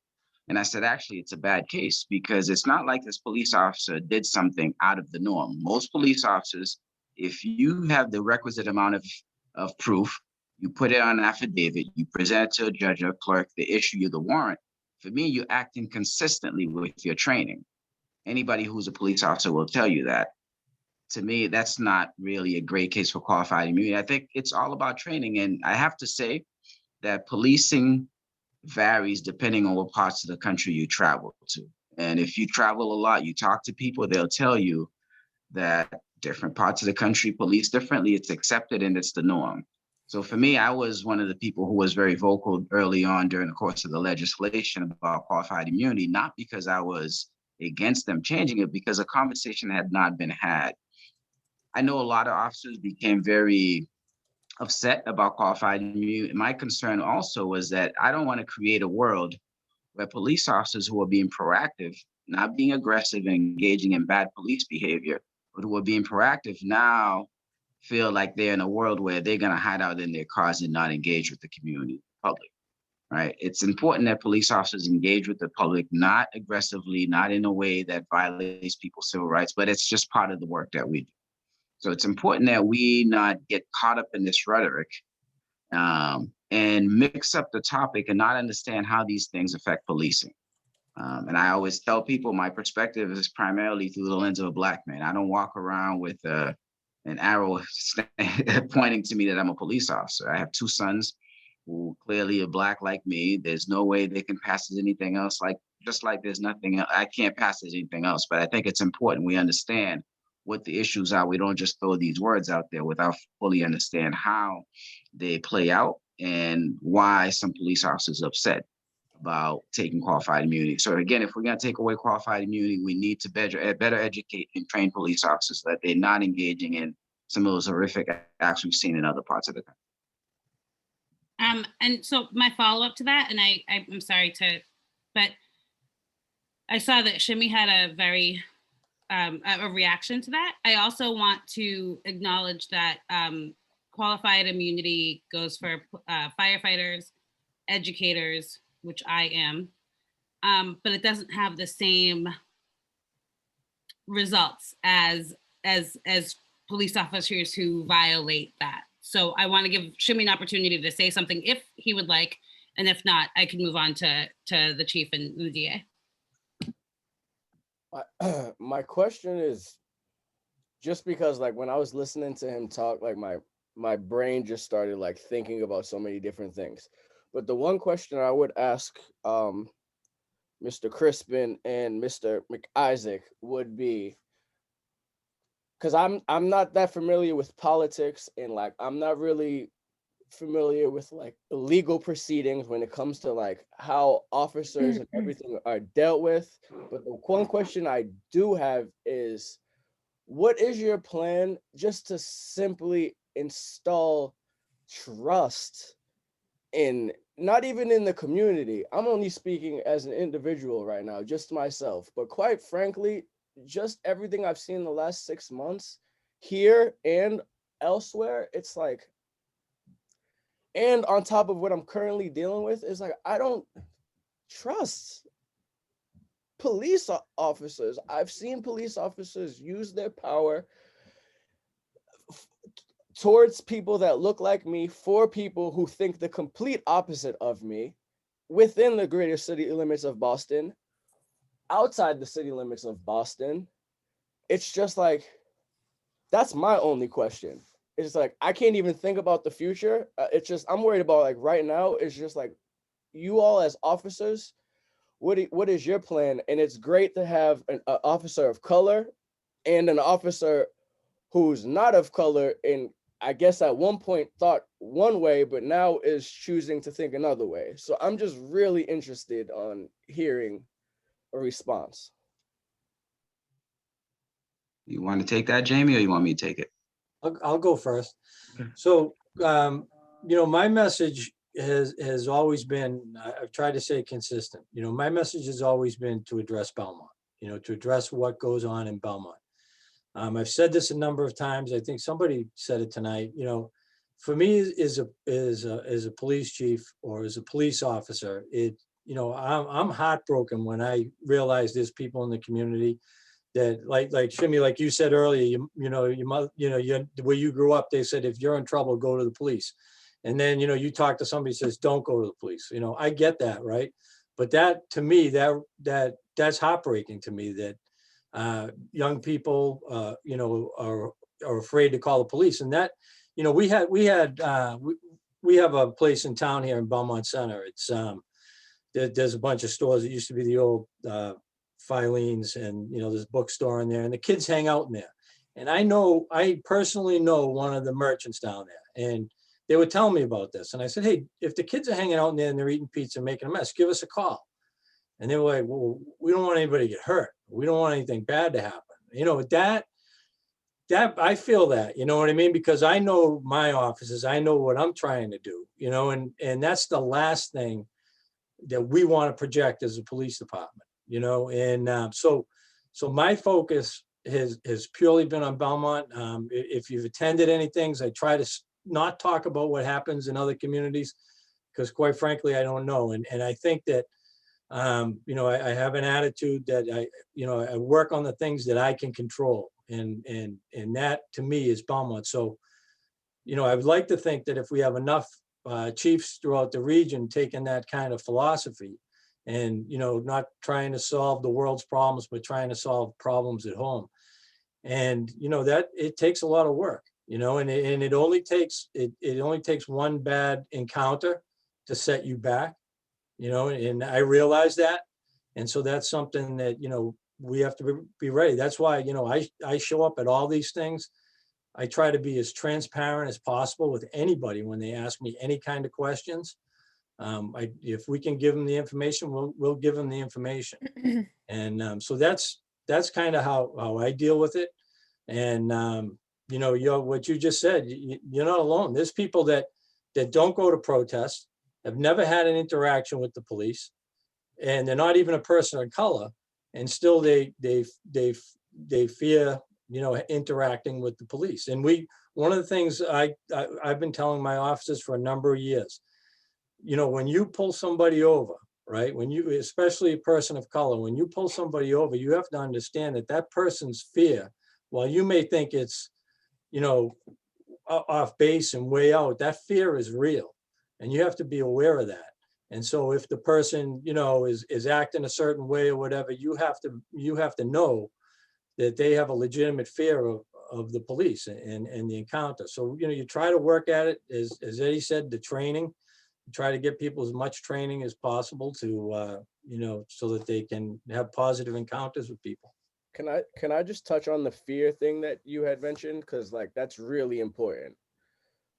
And I said, actually, it's a bad case because it's not like this police officer did something out of the norm. Most police officers, if you have the requisite amount of proof, you put it on an affidavit, you present it to a judge or clerk, they issue you the warrant. For me, you're acting consistently with your training. Anybody who's a police officer will tell you that. To me, that's not really a great case for qualified immunity. I think it's all about training. And I have to say that policing varies depending on what parts of the country you travel to. And if you travel a lot, you talk to people, they'll tell you that different parts of the country police differently. It's accepted and it's the norm. So for me, I was one of the people who was very vocal early on during the course of the legislation about qualified immunity, not because I was against them changing it, because a conversation had not been had. I know a lot of officers became very upset about qualified immunity. My concern also was that I don't want to create a world where police officers who are being proactive, not being aggressive and engaging in bad police behavior, but who are being proactive now feel like they're in a world where they're going to hide out in their cars and not engage with the community, public, right? It's important that police officers engage with the public, not aggressively, not in a way that violates people's civil rights, but it's just part of the work that we do. So it's important that we not get caught up in this rhetoric and mix up the topic and not understand how these things affect policing. And I always tell people my perspective is primarily through the lens of a Black man. I don't walk around with an arrow pointing to me that I'm a police officer. I have two sons who clearly are Black like me. There's no way they can pass as anything else. Just like there's nothing, I can't pass as anything else. But I think it's important we understand what the issues are. We don't just throw these words out there without fully understand how they play out and why some police officers are upset about taking qualified immunity. So again, if we're going to take away qualified immunity, we need to better educate and train police officers so that they're not engaging in some of those horrific acts we've seen in other parts of the country. And so my follow-up to that, and I'm sorry but I saw that Shimmy had a very a reaction to that. I also want to acknowledge that qualified immunity goes for firefighters, educators, which I am, but it doesn't have the same results as police officers who violate that. So I want to give Shimmy an opportunity to say something if he would like, and if not, I can move on to the chief and the DA. My question is, just because like when I was listening to him talk, like my brain just started like thinking about so many different things. But the one question I would ask Mr. Chrispin and Mr. MacIsaac would be, because I'm not that familiar with politics, and like I'm not really familiar with like the legal proceedings when it comes to like how officers and everything are dealt with. But the one question I do have is, what is your plan just to simply install trust in, not even in the community? I'm only speaking as an individual right now, just myself. But quite frankly, just everything I've seen in the last 6 months here and elsewhere, it's like, and on top of what I'm currently dealing with, is like, I don't trust police officers. I've seen police officers use their power towards people that look like me, for people who think the complete opposite of me, within the greater city limits of Boston, outside the city limits of Boston. It's just like, that's my only question. It's like, I can't even think about the future. It's just, I'm worried about like right now. It's just like, you all as officers, what is your plan? And it's great to have an officer of color and an officer who's not of color, and I guess at one point thought one way, but now is choosing to think another way. So I'm just really interested on hearing a response. You want to take that, Jamie, or you want me to take it? I'll go first. So, my message has always been, I've tried to stay consistent. My message has always been to address Belmont, to address what goes on in Belmont. I've said this a number of times. I think somebody said it tonight. For me, as a police chief or as a police officer, I'm heartbroken when I realize there's people in the community that, like Shimmy, like you said earlier, your mother, where you grew up, they said, if you're in trouble, go to the police. And then, you talk to somebody who says, don't go to the police. I get that, right? But that, to me, that's heartbreaking to me, that young people, are afraid to call the police. And that, we have a place in town here in Belmont Center. It's there's a bunch of stores. It used to be the old Filene's, and there's a bookstore in there, and the kids hang out in there. And I personally know one of the merchants down there, and they would tell me about this. And I said, hey, if the kids are hanging out in there and they're eating pizza and making a mess, give us a call. And they were like, well, we don't want anybody to get hurt. We don't want anything bad to happen. That I feel that, you know what I mean? Because I know my offices, I know what I'm trying to do, and that's the last thing that we want to project as a police department, and so my focus has purely been on Belmont. If you've attended any things, I try to not talk about what happens in other communities, because quite frankly, I don't know. And I think that, I have an attitude that I work on the things that I can control. And that to me is Belmont. So, I would like to think that if we have enough chiefs throughout the region taking that kind of philosophy, and, not trying to solve the world's problems, but trying to solve problems at home. And, that it takes a lot of work, and it only takes one bad encounter to set you back, and I realize that. And so that's something that, we have to be ready. That's why, I show up at all these things. I try to be as transparent as possible with anybody when they ask me any kind of questions. If we can give them the information, we'll give them the information. And so that's kind of how I deal with it. And, what you just said, you're not alone. There's people that don't go to protests, have never had an interaction with the police, and they're not even a person of color, and still they fear, interacting with the police. And one of the things I've been telling my officers for a number of years, when you pull somebody over right? When you, especially a person of color, when you pull somebody over, you have to understand that that person's fear, while you may think it's, you know, off base and way out, that fear is real. And you have to be aware of that. And so if the person, you know, is acting a certain way or whatever, you have to know that they have a legitimate fear of the police and the encounter. So, you know, you try to work at it, as Eddie said, the training, try to get people as much training as possible to, you know, so that they can have positive encounters with people. Can I just touch on the fear thing that you had mentioned? Because like that's really important.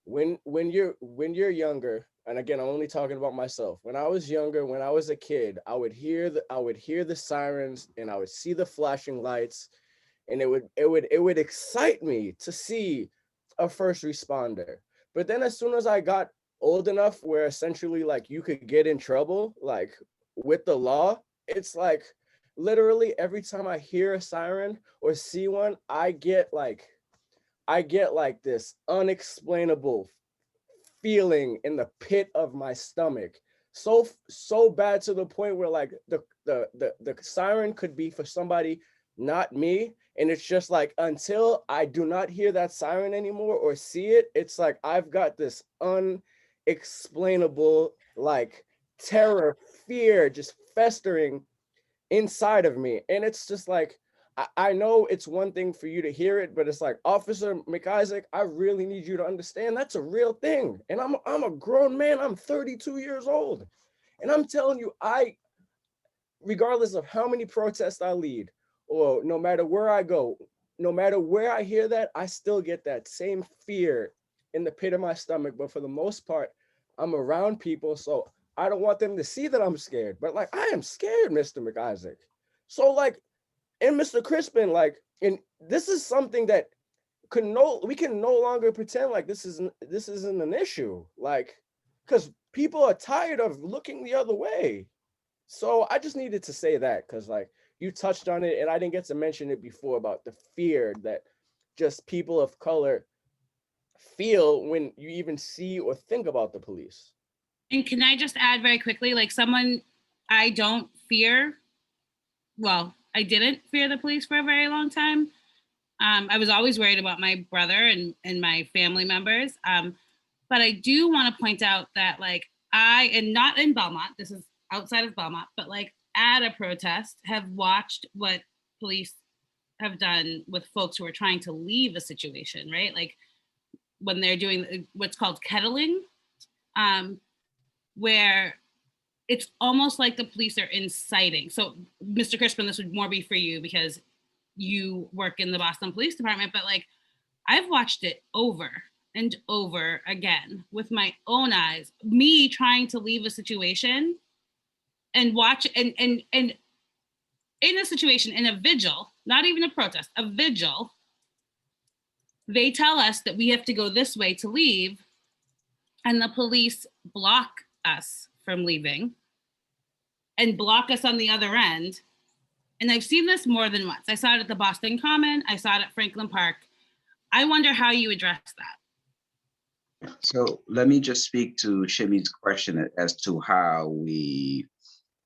When you're younger, and again, I'm only talking about myself. When I was younger, when I was a kid, I would hear the sirens and I would see the flashing lights, and it would excite me to see a first responder. But then as soon as I got old enough where essentially like you could get in trouble like with the law, it's like literally every time I hear a siren or see one, I get like this unexplainable feeling in the pit of my stomach. So bad to the point where like the siren could be for somebody, not me. And it's just like, until I do not hear that siren anymore or see it, it's like I've got this unexplainable like terror, fear just festering inside of me. And it's just like, I know it's one thing for you to hear it, but it's like, Officer MacIsaac, I really need you to understand that's a real thing. And I'm a grown man, I'm 32 years old. And I'm telling you, regardless of how many protests I lead, or no matter where I go, no matter where I hear that, I still get that same fear in the pit of my stomach. But for the most part, I'm around people, so I don't want them to see that I'm scared. But like, I am scared, Mr. MacIsaac. So like, and Mr. Chrispin, like, and this is something that we can no longer pretend like this isn't an issue. Like, because people are tired of looking the other way. So I just needed to say that because like you touched on it and I didn't get to mention it before about the fear that just people of color feel when you even see or think about the police. And can I just add very quickly, like someone I don't fear, well, I didn't fear the police for a very long time. I was always worried about my brother and my family members. But I do want to point out that like I, and not in Belmont, this is outside of Belmont, but like at a protest, have watched what police have done with folks who are trying to leave a situation, right? Like when they're doing what's called kettling, where it's almost like the police are inciting. So Mr. Chrispin, this would more be for you because you work in the Boston Police Department, but like I've watched it over and over again with my own eyes, me trying to leave a situation and watch and in a situation, in a vigil, not even a protest, a vigil, they tell us that we have to go this way to leave, and the police block us from leaving and block us on the other end. And I've seen this more than once. I saw it at the Boston Common. I saw it at Franklin Park. I wonder how you address that. So let me just speak to Shimi's question as to how we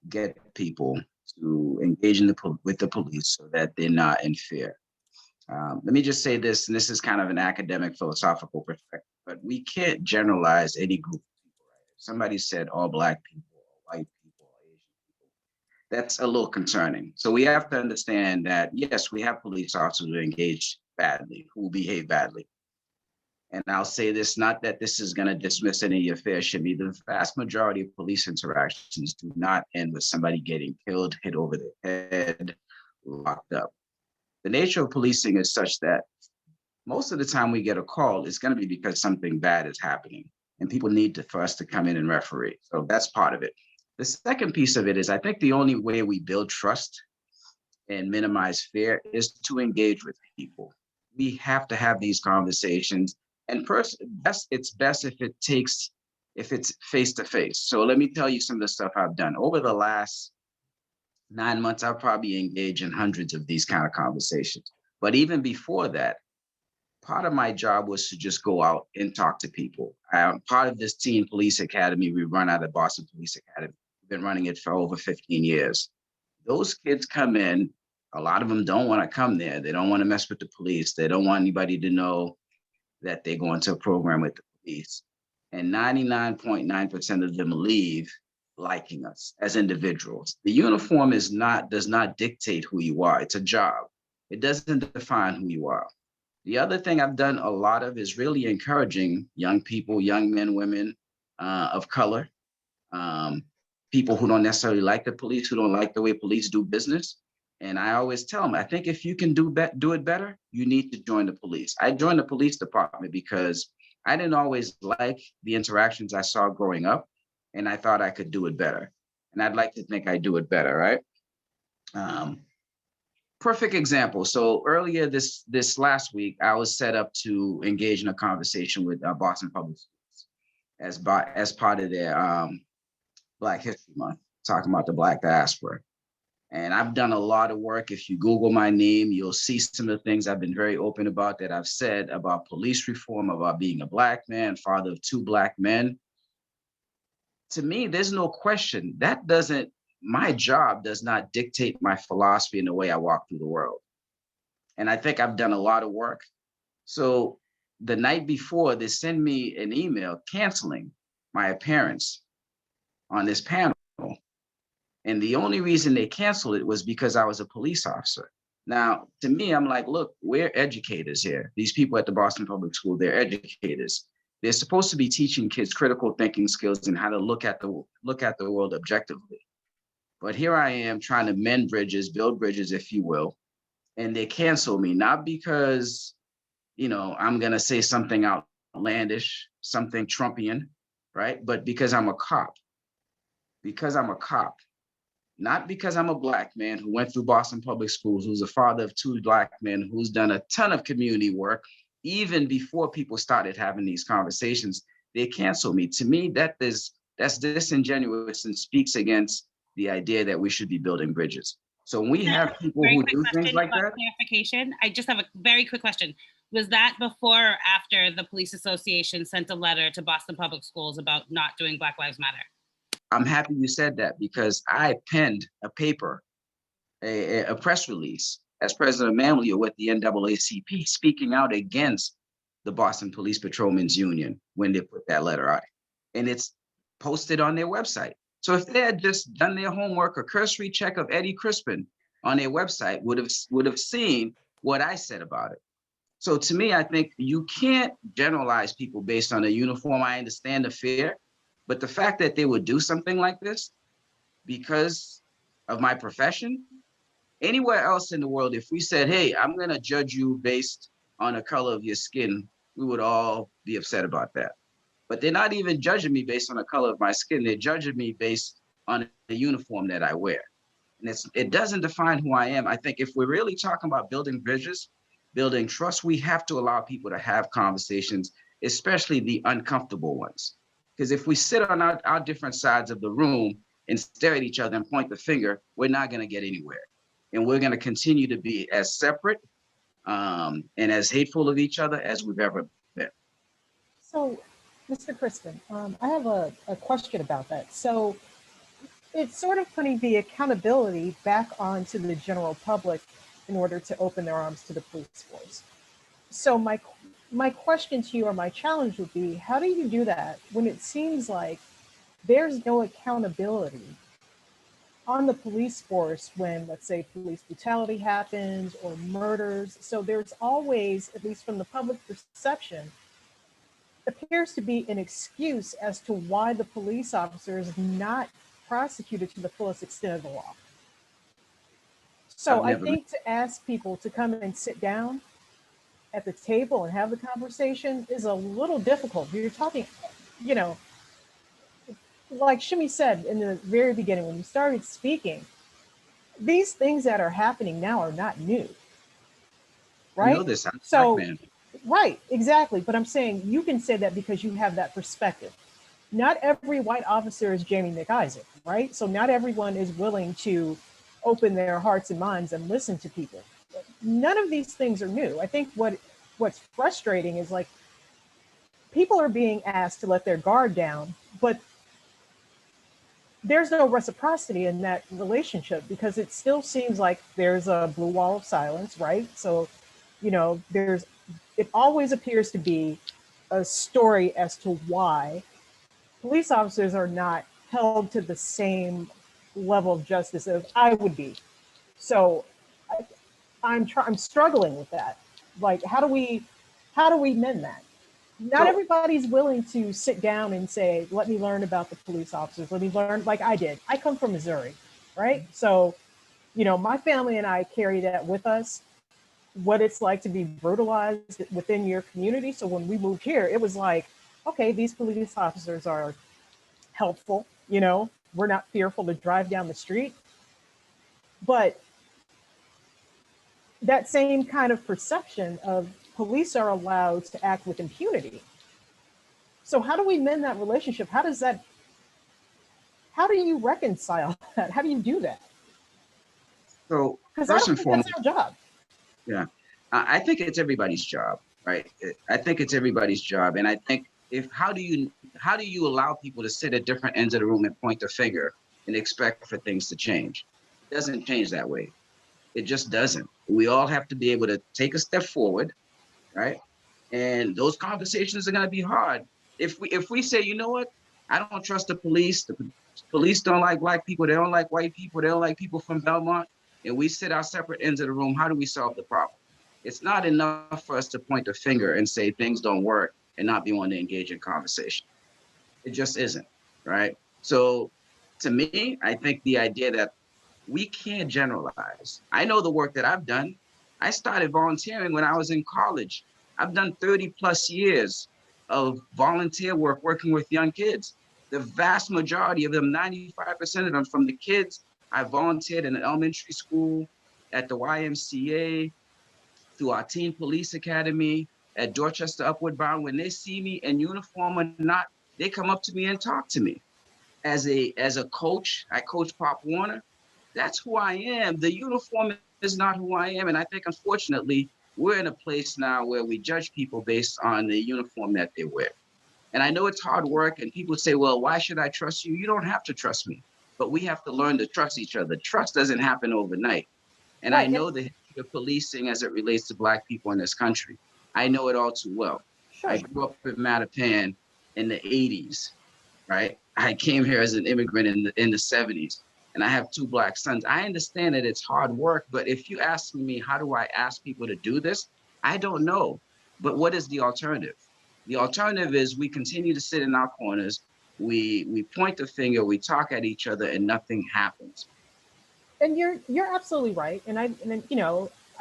get people to engage with the police so that they're not in fear. Let me just say this, and this is kind of an academic philosophical perspective, but we can't generalize any group of people, right? If somebody said all Black people, or white people, or Asian people, that's a little concerning. So we have to understand that, yes, we have police officers who engage badly, who behave badly. And I'll say this, not that this is going to dismiss any affair, Shimi. The vast majority of police interactions do not end with somebody getting killed, hit over the head, locked up. The nature of policing is such that most of the time we get a call, it's going to be because something bad is happening and people need for us to come in and referee. So that's part of it. The second piece of it is I think the only way we build trust and minimize fear is to engage with people. We have to have these conversations. And it's best if it's face to face. So let me tell you some of the stuff I've done. Over the last 9 months, I've probably engaged in hundreds of these kind of conversations. But even before that, part of my job was to just go out and talk to people. I'm part of this teen police academy we run out of Boston Police Academy. been running it for over 15 years. Those kids come in, a lot of them don't want to come there. They don't want to mess with the police. They don't want anybody to know that they're going to a program with the police. And 99.9% of them leave liking us as individuals. The uniform does not dictate who you are. It's a job. It doesn't define who you are. The other thing I've done a lot of is really encouraging young people, young men, women of color, people who don't necessarily like the police, who don't like the way police do business. And I always tell them, I think if you can do it better, you need to join the police. I joined the police department because I didn't always like the interactions I saw growing up, and I thought I could do it better. And I'd like to think I do it better, right? Perfect example. So earlier this last week, I was set up to engage in a conversation with Boston Public Schools as part of their Black History Month, talking about the Black diaspora. And I've done a lot of work. If you Google my name, you'll see some of the things I've been very open about that I've said about police reform, about being a Black man, father of 2 Black men. To me, there's no question my job does not dictate my philosophy and the way I walk through the world. And I think I've done a lot of work. So the night before, they send me an email canceling my appearance on this panel. And the only reason they canceled it was because I was a police officer. Now, to me, I'm like, look, we're educators here. These people at the Boston Public School, they're educators. They're supposed to be teaching kids critical thinking skills and how to look at the world objectively. But here I am trying to mend bridges, build bridges, if you will, and they cancel me, not because, I'm going to say something outlandish, something Trumpian, right? But because I'm a cop. Because I'm a cop. Not because I'm a Black man who went through Boston Public Schools, who's a father of 2 Black men, who's done a ton of community work, even before people started having these conversations. They cancel me. To me, that's disingenuous and speaks against the idea that we should be building bridges. So when we have people who do things like that. Clarification. I just have a very quick question. Was that before or after the Police Association sent a letter to Boston Public Schools about not doing Black Lives Matter? I'm happy you said that because I penned a paper, a press release as president of Manlio with the NAACP speaking out against the Boston Police Patrolmen's Union when they put that letter out. And it's posted on their website. So if they had just done their homework, a cursory check of Eddy Chrispin on their website would have seen what I said about it. So to me, I think you can't generalize people based on a uniform. I understand the fear, but the fact that they would do something like this because of my profession, anywhere else in the world, if we said, hey, I'm going to judge you based on the color of your skin, we would all be upset about that. But they're not even judging me based on the color of my skin. They're judging me based on the uniform that I wear. And it doesn't define who I am. I think if we're really talking about building bridges, building trust, we have to allow people to have conversations, especially the uncomfortable ones. Because if we sit on our different sides of the room and stare at each other and point the finger, we're not going to get anywhere. And we're going to continue to be as separate and as hateful of each other as we've ever been. So, Mr. Chrispin, I have a question about that. So it's sort of putting the accountability back onto the general public in order to open their arms to the police force. So my question to you, or my challenge would be, how do you do that when it seems like there's no accountability on the police force when, let's say, police brutality happens or murders? So there's always, at least from the public perception, appears to be an excuse as to why the police officer is not prosecuted to the fullest extent of the law. So I think to ask people to come and sit down at the table and have the conversation is a little difficult. You're talking, like Shimmy said in the very beginning, when you started speaking, these things that are happening now are not new, right? I know this. So, right, exactly. But I'm saying you can say that because you have that perspective. Not every white officer is Jamie MacIsaac, right? So not everyone is willing to open their hearts and minds and listen to people. None of these things are new. I think what's frustrating is like people are being asked to let their guard down, but there's no reciprocity in that relationship because it still seems like there's a blue wall of silence, right? So, it always appears to be a story as to why police officers are not held to the same level of justice as I would be. So I'm struggling with that. Like, how do we mend that? Not So everybody's willing to sit down and say, let me learn about the police officers. Let me learn, like I did. I come from Missouri, right? So, my family and I carry that with us, what it's like to be brutalized within your community. So when we moved here, it was like, okay, these police officers are helpful, we're not fearful to drive down the street. But that same kind of perception of police are allowed to act with impunity. So how do we mend that relationship? How do you reconcile that? How do you do that? so Because I first don't and think foremost, that's our job. yeah, I think it's everybody's job, right? I think it's everybody's job, and I think how do you allow people to sit at different ends of the room and point the finger and expect for things to change? It doesn't change that way. It just doesn't. We all have to be able to take a step forward, right? And those conversations are going to be hard. If we say, you know what, I don't trust the police. The police don't like black people. They don't like white people. They don't like people from Belmont. And we sit our separate ends of the room. How do we solve the problem? It's not enough for us to point the finger and say things don't work and not be willing to engage in conversation. It just isn't, right? So to me, I think the idea that we can't generalize. I know the work that I've done. I started volunteering when I was in college. I've done 30 plus years of volunteer work working with young kids. The vast majority of them, 95% of them from the kids, I volunteered in an elementary school, at the YMCA, through our teen police academy, at Dorchester Upward Bound. When they see me in uniform or not, they come up to me and talk to me. As a coach, I coach Pop Warner. That's who I am. The uniform is not who I am. And I think, unfortunately, we're in a place now where we judge people based on the uniform that they wear. And I know it's hard work, and people say, well, why should I trust you? You don't have to trust me, but we have to learn to trust each other. Trust doesn't happen overnight. And I Right. know the history of policing as it relates to Black people in this country. I know it all too well. Sure. I grew up in Mattapan in the 80s, right? I came here as an immigrant in the 70s, and I have 2 Black sons. I understand that it's hard work, but if you ask me, how do I ask people to do this? I don't know. But what is the alternative? The alternative is we continue to sit in our corners, we point the finger, we talk at each other, and nothing happens. And you're absolutely right. And I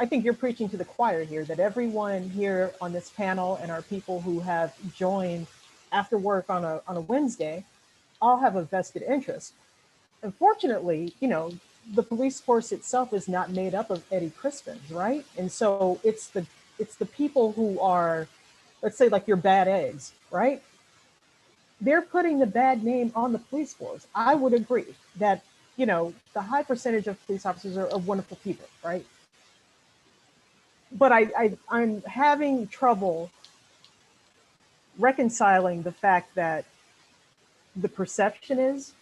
think you're preaching to the choir here that everyone here on this panel and our people who have joined after work on a Wednesday all have a vested interest. Unfortunately, the police force itself is not made up of Eddy Chrispins, right? And so it's the people who are, let's say, like your bad eggs, right? They're putting the bad name on the police force. I would agree that, the high percentage of police officers are wonderful people, right? But I'm having trouble reconciling the fact that the perception is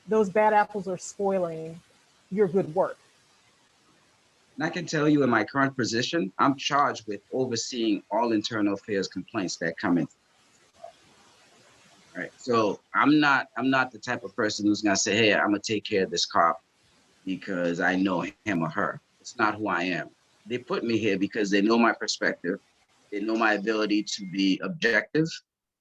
those bad apples are spoiling your good work. And I can tell you in my current position, I'm charged with overseeing all internal affairs complaints that come in. Right. So I'm not the type of person who's gonna say, hey, I'm gonna take care of this cop because I know him or her. It's not who I am. They put me here because they know my perspective. They know my ability to be objective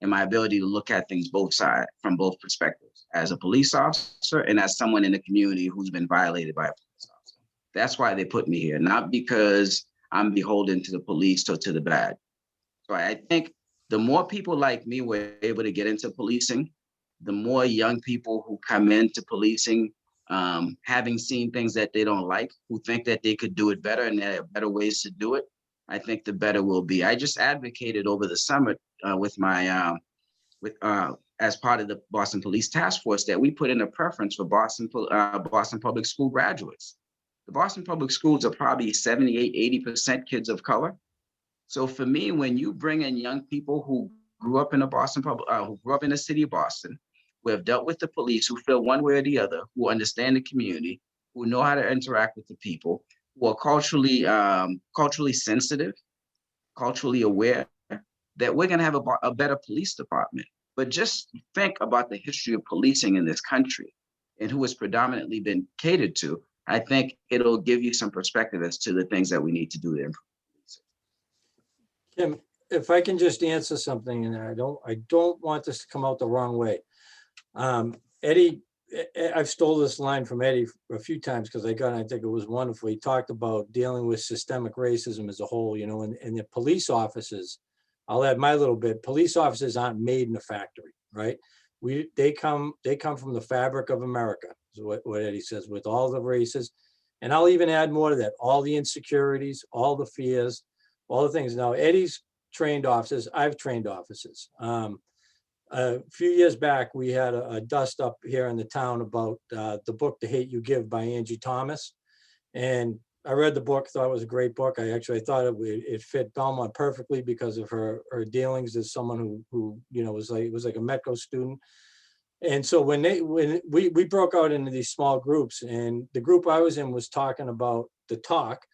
and my ability to look at things both sides from both perspectives, as a police officer and as someone in the community who's been violated by a police officer. That's why they put me here, not because I'm beholden to the police or to the bad. So I think the more people like me were able to get into policing, the more young people who come into policing, having seen things that they don't like, who think that they could do it better and there are better ways to do it, I think the better we'll be. I just advocated over the summer with my as part of the Boston Police Task Force that we put in a preference for Boston Public School graduates. The Boston Public Schools are probably 78, 80% kids of color. So for me, when you bring in young people who grew up in the city of Boston, We have dealt with the police who feel one way or the other, who understand the community, who know how to interact with the people, who are culturally sensitive, culturally aware, that we're going to have a better police department. But just think about the history of policing in this country and who has predominantly been catered to. I think it'll give you some perspective as to the things that we need to do to improve policing. Kim, if I can just answer something, and I don't want this to come out the wrong way. Eddie, I've stole this line from Eddie a few times because I think it was wonderful. He talked about dealing with systemic racism as a whole, you know, and the police officers, I'll add my little bit, police officers aren't made in a factory, right? They come from the fabric of America, is what Eddie says, with all the races. And I'll even add more to that, all the insecurities, all the fears, all the things. Now, Eddie's trained officers, I've trained officers. A few years back, we had a dust up here in the town about the book, The Hate You Give by Angie Thomas. And I read the book, thought it was a great book. I thought it fit Belmont perfectly because of her dealings as someone who you know, was like a Metco student. And so when we broke out into these small groups, and the group I was in was talking about the talk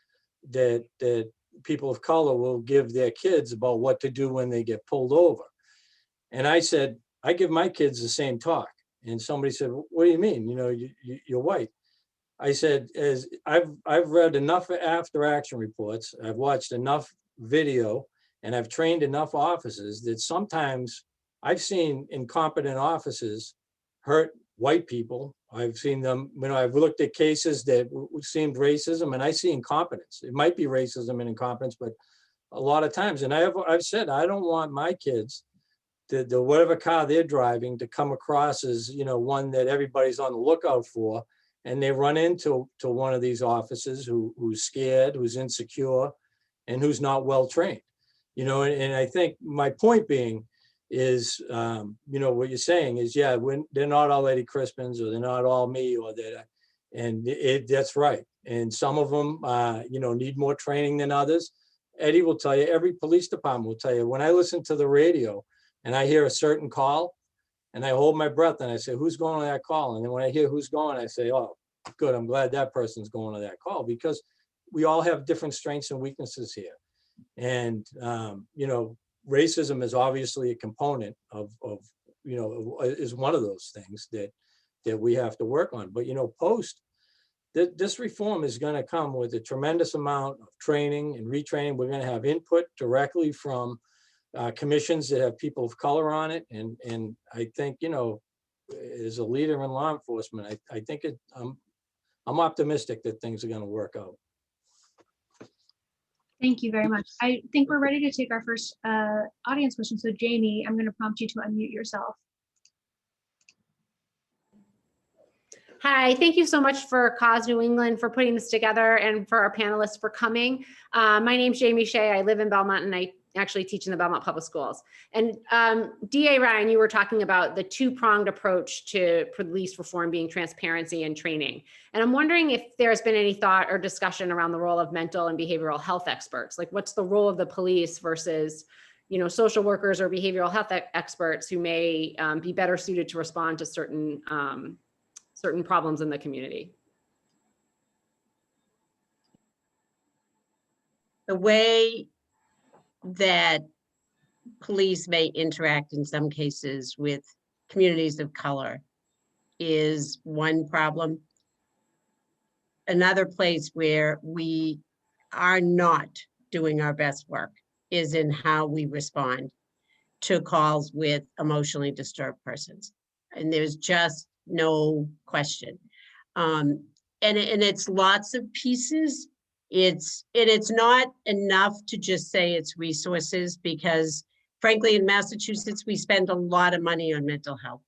that people of color will give their kids about what to do when they get pulled over. And I said, I give my kids the same talk. And somebody said, what do you mean? You know, you're white. I said, as I've read enough after action reports, I've watched enough video, and I've trained enough officers that sometimes I've seen incompetent officers hurt white people. I've seen them, you know, I've looked at cases that seemed racism, and I see incompetence. It might be racism and incompetence, but a lot of times, and I've said, I don't want my kids, the whatever car they're driving, to come across as, you know, one that everybody's on the lookout for, and they run into one of these officers who's scared, who's insecure, and who's not well trained. You know, and I think my point being is, you know, what you're saying is, yeah, they're not all Eddy Chrispins, or they're not all me, or that, and that's right. And some of them, you know, need more training than others. Eddie will tell you, every police department will tell you, when I listen to the radio and I hear a certain call, and I hold my breath and I say, who's going on that call? And then when I hear who's going, I say, oh, good, I'm glad that person's going to that call, because we all have different strengths and weaknesses here. And, you know, racism is obviously a component of, you know, is one of those things that we have to work on. But, you know, this reform is going to come with a tremendous amount of training and retraining. We're going to have input directly from commissions that have people of color on it. And I think, you know, as a leader in law enforcement, I think I'm optimistic that things are going to work out. Thank you very much. I think we're ready to take our first audience question. So Jamie, I'm going to prompt you to unmute yourself. Hi, thank you so much for COS New England for putting this together, and for our panelists for coming. My name's Jamie Shea. I live in Belmont, and I actually teach in the Belmont Public Schools. And DA Ryan, you were talking about the two-pronged approach to police reform being transparency and training. And I'm wondering if there's been any thought or discussion around the role of mental and behavioral health experts. Like, what's the role of the police versus, you know, social workers or behavioral health experts who may be better suited to respond to certain problems in the community? The way that police may interact in some cases with communities of color is one problem. Another place where we are not doing our best work is in how we respond to calls with emotionally disturbed persons. And there's just no question. And it's lots of pieces. It's not enough to just say it's resources, because frankly, in Massachusetts, we spend a lot of money on mental health.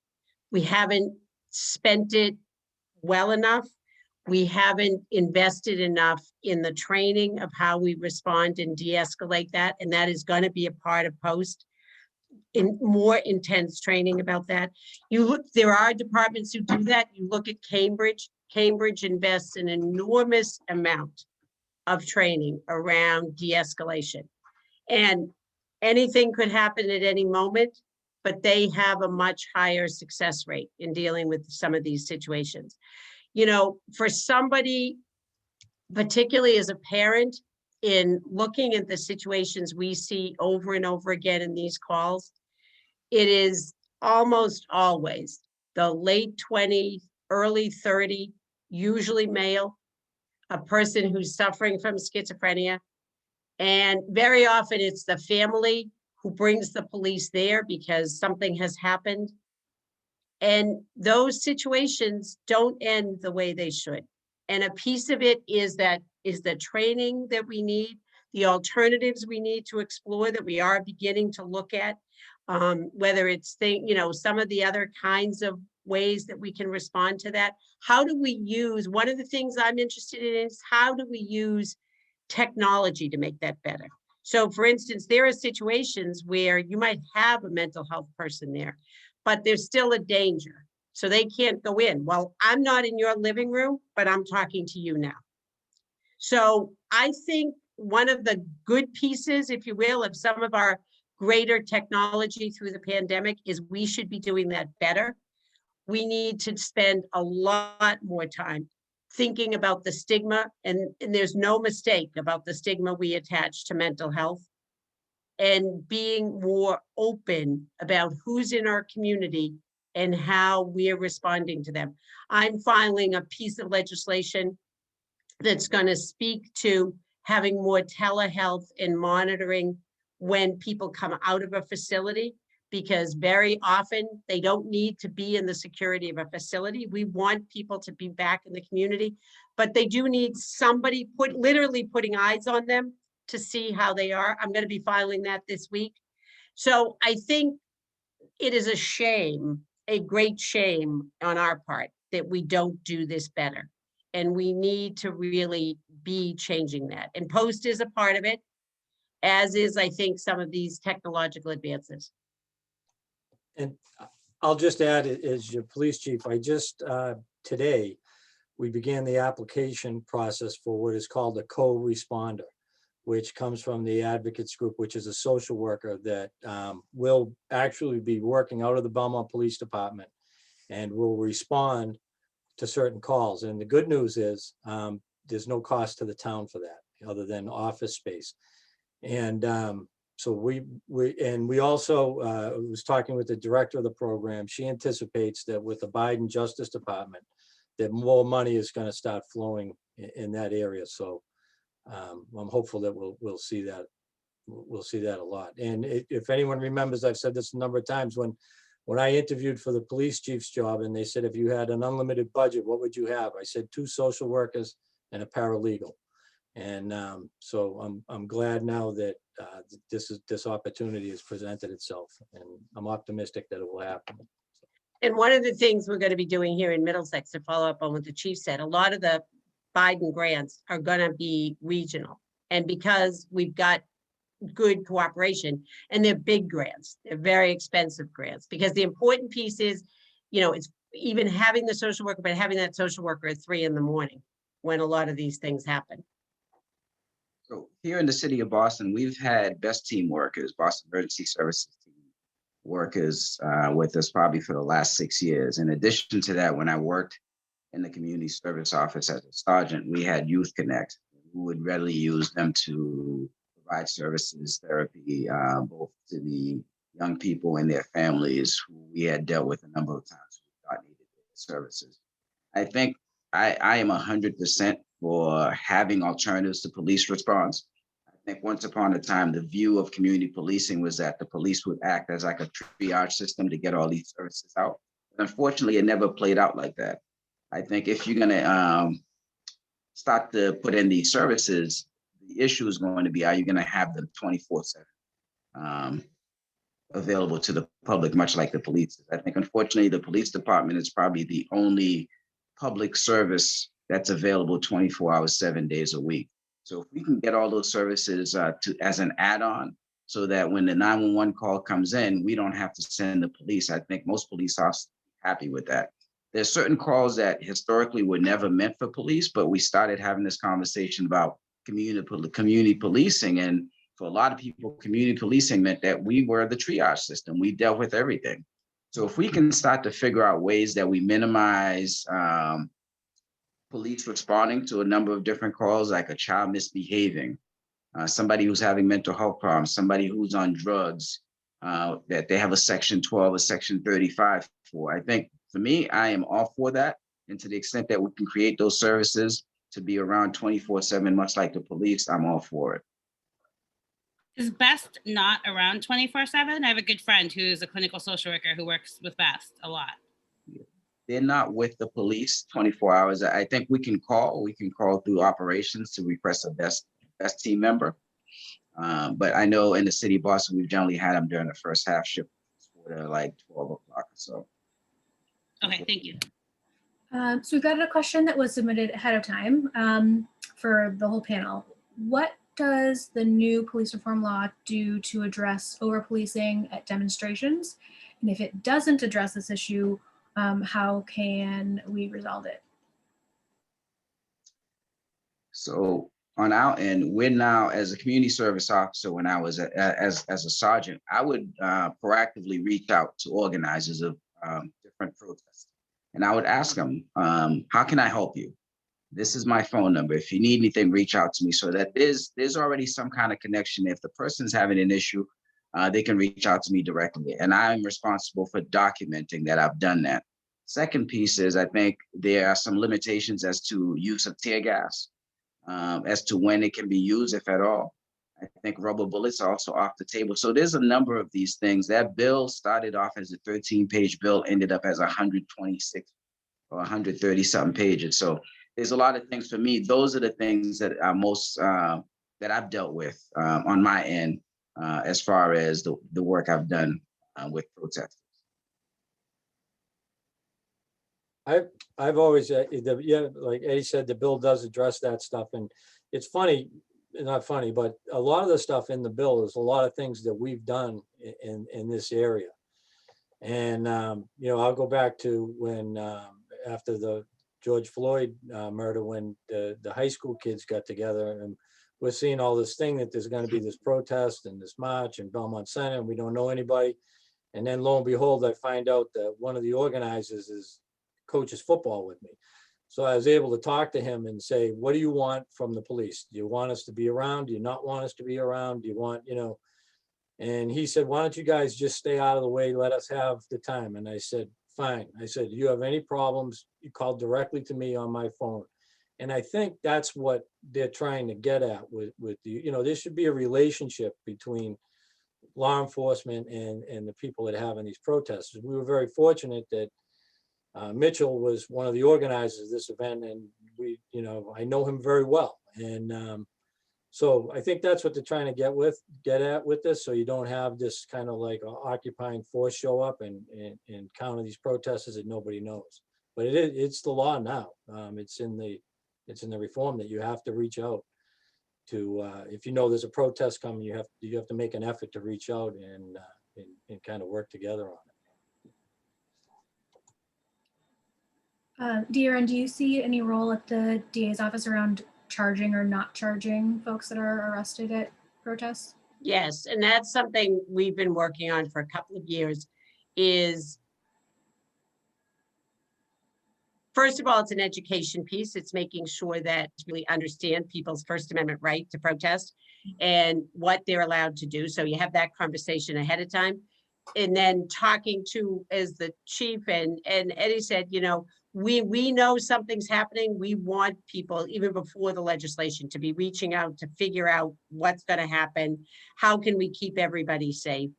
We haven't spent it well enough. We haven't invested enough in the training of how we respond and de-escalate that. And that is going to be a part of post in more intense training about that. You look, there are departments who do that. You look at Cambridge. Cambridge invests an enormous amount of training around de-escalation. And anything could happen at any moment. but they have a much higher success rate in dealing with some of these situations. You know, for somebody, particularly as a parent, in looking at the situations we see over and over again in these calls, it is almost always the late 20s, early 30, usually male, a person who's suffering from schizophrenia. And very often it's the family who brings the police there because something has happened. And those situations don't end the way they should. And a piece of it is the training that we need, the alternatives we need to explore that we are beginning to look at, whether it's some of the other kinds of ways that we can respond to that. How do we use, one of the things I'm interested in is how do we use technology to make that better? So for instance, there are situations where you might have a mental health person there, but there's still a danger. So they can't go in. Well, I'm not in your living room, but I'm talking to you now. So I think one of the good pieces, if you will, of some of our greater technology through the pandemic is we should be doing that better. We need to spend a lot more time thinking about the stigma, and there's no mistake about the stigma we attach to mental health, and being more open about who's in our community and how we're responding to them. I'm filing a piece of legislation that's going to speak to having more telehealth and monitoring when people come out of a facility, because very often they don't need to be in the security of a facility. We want people to be back in the community, but they do need somebody literally putting eyes on them to see how they are. I'm going to be filing that this week. So I think it is a shame, a great shame on our part that we don't do this better. And we need to really be changing that. And post is a part of it, as is, I think, some of these technological advances. And I'll just add, as your police chief, I just, today, we began the application process for what is called a co-responder, which comes from the advocates group, which is a social worker that will actually be working out of the Belmont Police Department and will respond to certain calls. And the good news is there's no cost to the town for that other than office space. And so we also was talking with the director of the program. She anticipates that with the Biden Justice Department, that more money is going to start flowing in that area. So I'm hopeful that we'll see that. We'll see that a lot. And if anyone remembers, I've said this a number of times when I interviewed for the police chief's job, and they said, if you had an unlimited budget, what would you have? I said 2 social workers and a paralegal. And so I'm glad now that this opportunity has presented itself, and I'm optimistic that it will happen. And one of the things we're going to be doing here in Middlesex, to follow up on what the chief said, a lot of the Biden grants are going to be regional. And because we've got good cooperation, and they're big grants, they're very expensive grants, because the important piece is, it's even having the social worker, but having that social worker at 3 in the morning when a lot of these things happen. So here in the city of Boston, we've had best team workers, Boston Emergency Services team workers with us probably for the last 6 years. In addition to that, when I worked in the community service office as a sergeant, we had Youth Connect. We would readily use them to provide services, therapy, both to the young people and their families who we had dealt with a number of times who thought needed services. I think I am 100% for having alternatives to police response. I think once upon a time, the view of community policing was that the police would act as like a triage system to get all these services out. But unfortunately, it never played out like that. I think if you're gonna start to put in these services, the issue is going to be, are you gonna have them 24/7 available to the public, much like the police? I think unfortunately, the police department is probably the only public service that's available 24 hours, 7 days a week. So if we can get all those services as an add-on, so that when the 911 call comes in, we don't have to send the police. I think most police officers are happy with that. There's certain calls that historically were never meant for police, but we started having this conversation about community policing. And For a lot of people, community policing meant that we were the triage system. We dealt with everything. So if we can start to figure out ways that we minimize police responding to a number of different calls, like a child misbehaving, somebody who's having mental health problems, somebody who's on drugs, that they have a section 12 or section 35 for. I think for me, I am all for that. And to the extent that we can create those services to be around 24/7, much like the police, I'm all for it. Is Best not around 24/7? I have a good friend who's a clinical social worker who works with Best a lot. They're not with the police 24 hours. I think we can call through operations to request a best team member. But I know in the city of Boston, we've generally had them during the first half shift for like 12 o'clock or so. Okay, thank you. So we've got a question that was submitted ahead of time for the whole panel. What does the new police reform law do to address over-policing at demonstrations? And if it doesn't address this issue, how can we resolve it? So on our end, we're now, as a community service officer, when I was as a sergeant, I would proactively reach out to organizers of different protests. And I would ask them, how can I help you? This is my phone number. If you need anything, reach out to me. So that there's already some kind of connection. If the person's having an issue, they can reach out to me directly. And I'm responsible for documenting that I've done that. Second piece is, I think there are some limitations as to use of tear gas, as to when it can be used, if at all. I think rubber bullets are also off the table. So there's a number of these things. That bill started off as a 13-page bill, ended up as 126 or 130 something pages. So there's a lot of things for me. Those are the things that are most, that I've dealt with on my end, as far as the work I've done with protesters. I've always, like Eddie said, the bill does address that stuff. And it's funny, not funny, but a lot of the stuff in the bill is a lot of things that we've done in this area. And, I'll go back to when, after the George Floyd murder, when the high school kids got together, and we're seeing all this thing that there's going to be this protest and this march in Belmont Center, and we don't know anybody. And then lo and behold, I find out that one of the organizers coaches football with me. So I was able to talk to him and say, what do you want from the police? Do you want us to be around? Do you not want us to be around? Do you want, and he said, why don't you guys just stay out of the way? Let us have the time. And I said, fine. I said, do you have any problems? You call directly to me on my phone. And I think that's what they're trying to get at with there should be a relationship between law enforcement and the people that have in these protests. We were very fortunate that Mitchell was one of the organizers of this event, and I know him very well. And so I think that's what they're trying to get at with this. So you don't have this kind of like occupying force show up and counter these protesters that nobody knows. But it's the law now. It's in the reform that you have to reach out to. If you know there's a protest coming, you have to make an effort to reach out and kind of work together on it. De'Aaron, do you see any role at the DA's office around charging or not charging folks that are arrested at protests? Yes, and that's something we've been working on for a couple of years. Is first of all, it's an education piece. It's making sure that we understand people's First Amendment right to protest and what they're allowed to do. So you have that conversation ahead of time. And then talking to, as the chief and Eddie said, we know something's happening. We want people, even before the legislation, to be reaching out to figure out what's going to happen. How can we keep everybody safe?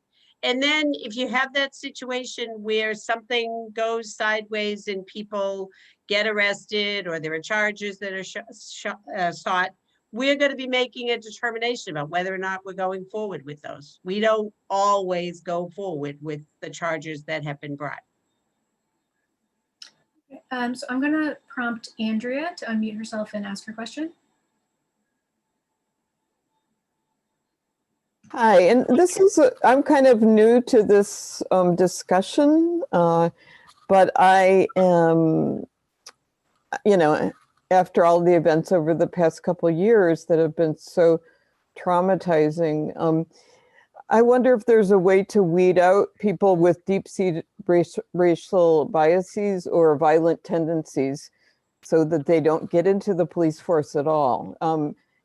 And then if you have that situation where something goes sideways and people get arrested or there are charges that are sought, we're going to be making a determination about whether or not we're going forward with those. We don't always go forward with the charges that have been brought. So I'm going to prompt Andrea to unmute herself and ask her question. Hi, and this is, I'm kind of new to this discussion, but I am, after all the events over the past couple of years that have been so traumatizing. I wonder if there's a way to weed out people with deep-seated racial biases or violent tendencies so that they don't get into the police force at all.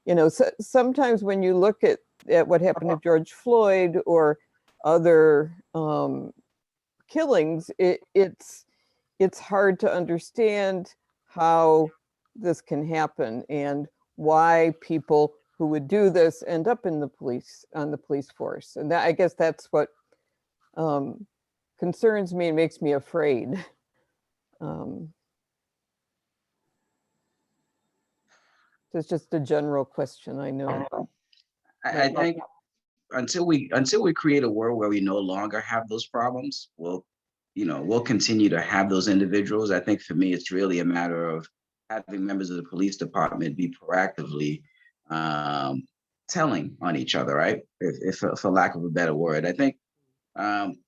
You know, sometimes when you look at what happened to George Floyd or other killings, it's hard to understand how this can happen and why people who would do this end up in the police, on the police force. And that, I guess that's what concerns me and makes me afraid. It's just a general question, I know. I think until we create a world where we no longer have those problems, we'll continue to have those individuals. I think for me, it's really a matter of having members of the police department be proactively telling on each other, right? If for lack of a better word, I think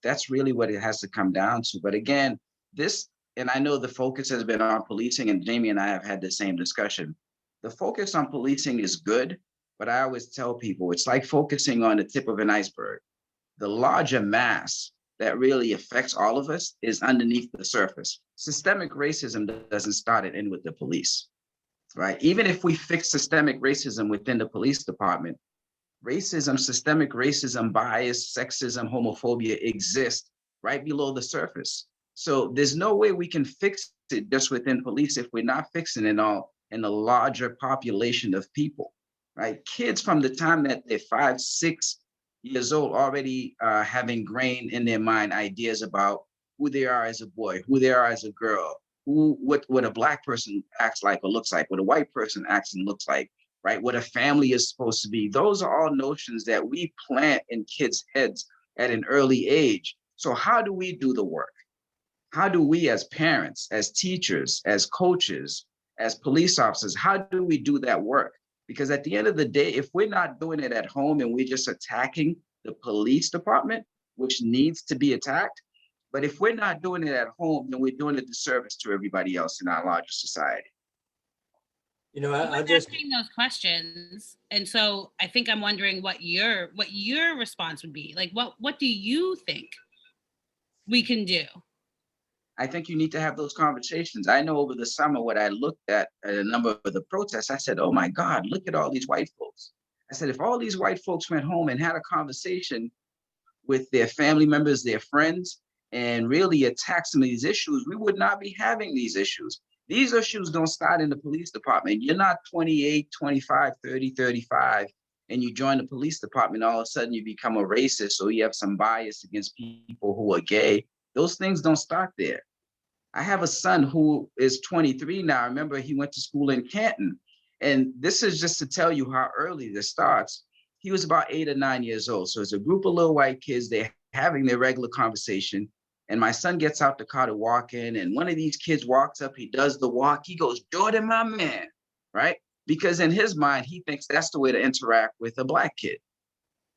that's really what it has to come down to. But again, and I know the focus has been on policing, and Jamie and I have had the same discussion. The focus on policing is good, but I always tell people it's like focusing on the tip of an iceberg. The larger mass that really affects all of us is underneath the surface. Systemic racism doesn't start and end with the police, right? Even if we fix systemic racism within the police department, racism, systemic racism, bias, sexism, homophobia exist right below the surface. So there's no way we can fix it just within police if we're not fixing it all in the larger population of people, right? Kids from the time that they're 5, 6 years old already have ingrained in their mind ideas about who they are as a boy, who they are as a girl, what a Black person acts like or looks like, what a white person acts and looks like, right? What a family is supposed to be. Those are all notions that we plant in kids' heads at an early age. So how do we do the work? How do we as parents, as teachers, as coaches, as police officers, how do we do that work? Because at the end of the day, if we're not doing it at home and we're just attacking the police department, which needs to be attacked, but if we're not doing it at home, then we're doing a disservice to everybody else in our larger society. You know, I just asking those questions, and so I think I'm wondering what your response would be. Like, what do you think we can do? I think you need to have those conversations. I know over the summer, what I looked at a number of the protests, I said, oh my God, look at all these white folks. I said, if all these white folks went home and had a conversation with their family members, their friends, and really attack some of these issues, we would not be having these issues. These issues don't start in the police department. You're not 28, 25, 30, 35, and you join the police department, all of a sudden you become a racist or you have some bias against people who are gay. Those things don't start there. I have a son who is 23 now. I remember he went to school in Canton. And this is just to tell you how early this starts. He was about 8 or 9 years old. So it's a group of little white kids, they're having their regular conversation. And my son gets out the car to walk in, and one of these kids walks up, he does the walk, he goes, Jordan, my man, right? Because in his mind, he thinks that's the way to interact with a Black kid.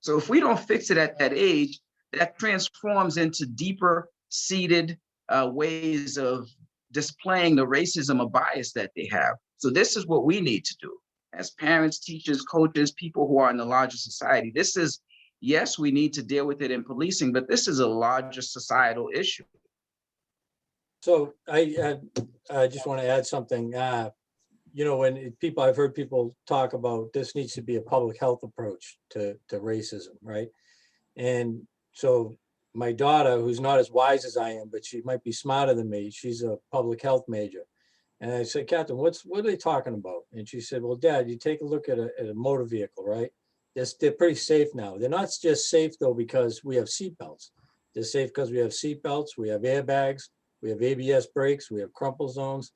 So if we don't fix it at that age, that transforms into deeper seated ways of displaying the racism or bias that they have. So this is what we need to do as parents, teachers, coaches, people who are in the larger society. This is, yes, we need to deal with it in policing, but this is a larger societal issue. So I just want to add something. You know, when I've heard people talk about this needs to be a public health approach to racism, right? And so my daughter, who's not as wise as I am, but she might be smarter than me, she's a public health major. And I said, Captain, what are they talking about? And she said, well, Dad, you take a look at a motor vehicle, right? They're pretty safe now. They're not just safe though because we have seatbelts. They're safe because we have seatbelts, we have airbags, we have ABS brakes, we have crumple zones.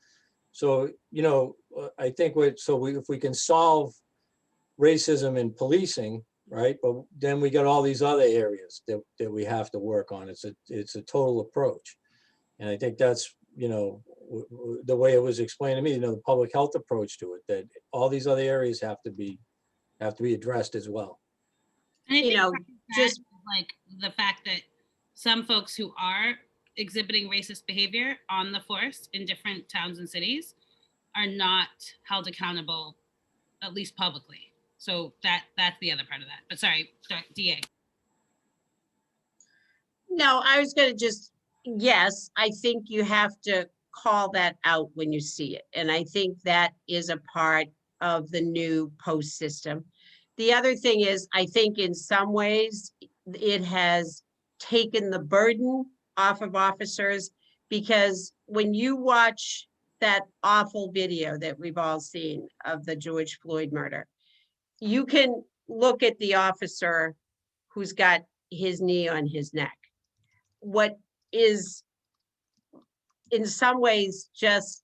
So, you know, I think if we can solve racism in policing, right? But then we got all these other areas that we have to work on. It's a total approach. And I think that's, you know, the way it was explained to me, you know, the public health approach to it, that all these other areas have to be addressed as well. And I think You know, just like the fact that some folks who are exhibiting racist behavior on the force in different towns and cities are not held accountable, at least publicly. So that's the other part of that. But sorry, DA. No, I was gonna just, yes, I think you have to call that out when you see it. And I think that is a part of the new post system. The other thing is, I think in some ways, it has taken the burden off of officers, because when you watch that awful video that we've all seen of the George Floyd murder, you can look at the officer who's got his knee on his neck. What is in some ways just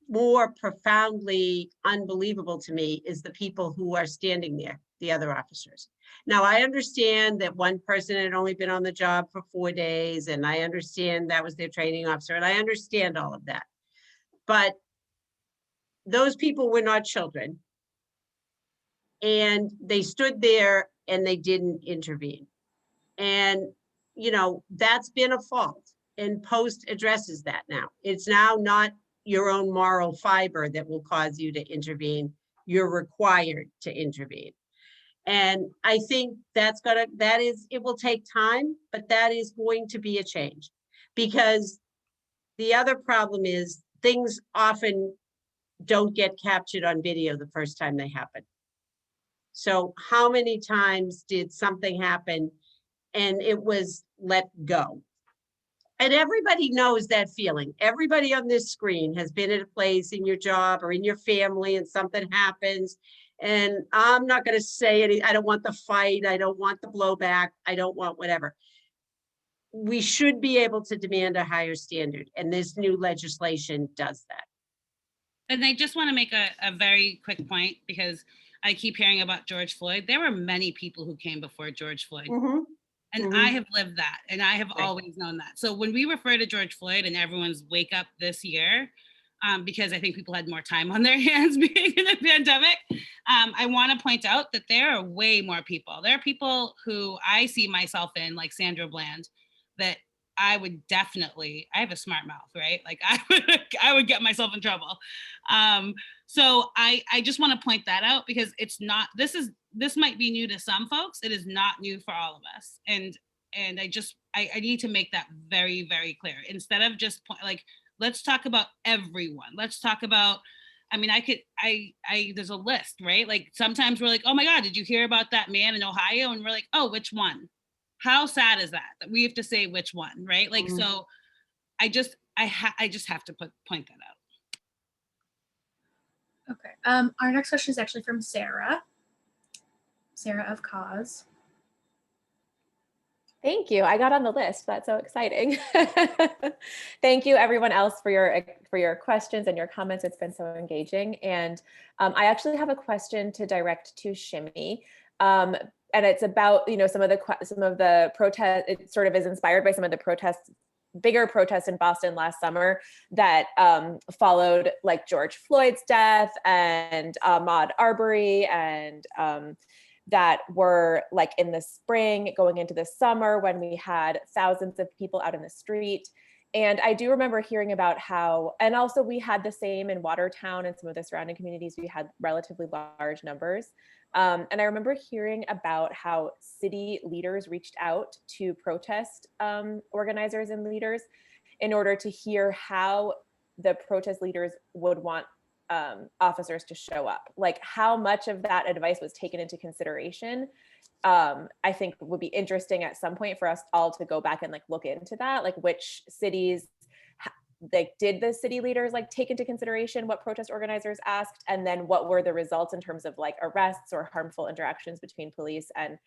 more profoundly unbelievable to me is the people who are standing there, the other officers. Now, I understand that one person had only been on the job for 4 days, and I understand that was their training officer, and I understand all of that. But those people were not children, and they stood there and they didn't intervene. And, you know, that's been a fault, and post addresses that now. It's now not your own moral fiber that will cause you to intervene. You're required to intervene. And I think it will take time, but that is going to be a change, because the other problem is things often don't get captured on video the first time they happen. So how many times did something happen and it was let go? And everybody knows that feeling. Everybody on this screen has been at a place in your job or in your family and something happens. And I'm not going to say it. I don't want the fight. I don't want the blowback. I don't want whatever. We should be able to demand a higher standard. And this new legislation does that. And I just want to make a very quick point, because I keep hearing about George Floyd. There were many people who came before George Floyd. Mm-hmm. And I have lived that, and I have Right. always known that. So when we refer to George Floyd and everyone's wake up this year, because I think people had more time on their hands being in the pandemic, I want to point out that there are way more people. There are people who I see myself in, like Sandra Bland, that I would definitely, I have a smart mouth, right? Like I would get myself in trouble. So I just want to point that out, because it's not, this might be new to some folks. It is not new for all of us. And I need to make that very, very clear. Instead of just let's talk about everyone. Let's talk about, I mean, there's a list, right? Like sometimes we're like, oh my God, did you hear about that man in Ohio? And we're like, oh, which one? How sad is that we have to say which one, right? Like, so I just have to point that out. Okay. Our next question is actually from Sarah. Sarah of COS. Thank you. I got on the list. That's so exciting. Thank you, everyone else, for your questions and your comments. It's been so engaging. And I actually have a question to direct to Shimmy. And it's about, you know, some of the protest. It sort of is inspired by some of the protests, bigger protests in Boston last summer that followed like George Floyd's death and Ahmaud Arbery, and that were like in the spring going into the summer when we had thousands of people out in the street. And I do remember hearing about how, and also we had the same in Watertown and some of the surrounding communities, we had relatively large numbers. And I remember hearing about how city leaders reached out to protest organizers and leaders in order to hear how the protest leaders would want officers to show up. Like how much of that advice was taken into consideration. I think would be interesting at some point for us all to go back and like look into that, like which cities, like did the city leaders like take into consideration what protest organizers asked, and then what were the results in terms of like arrests or harmful interactions between police and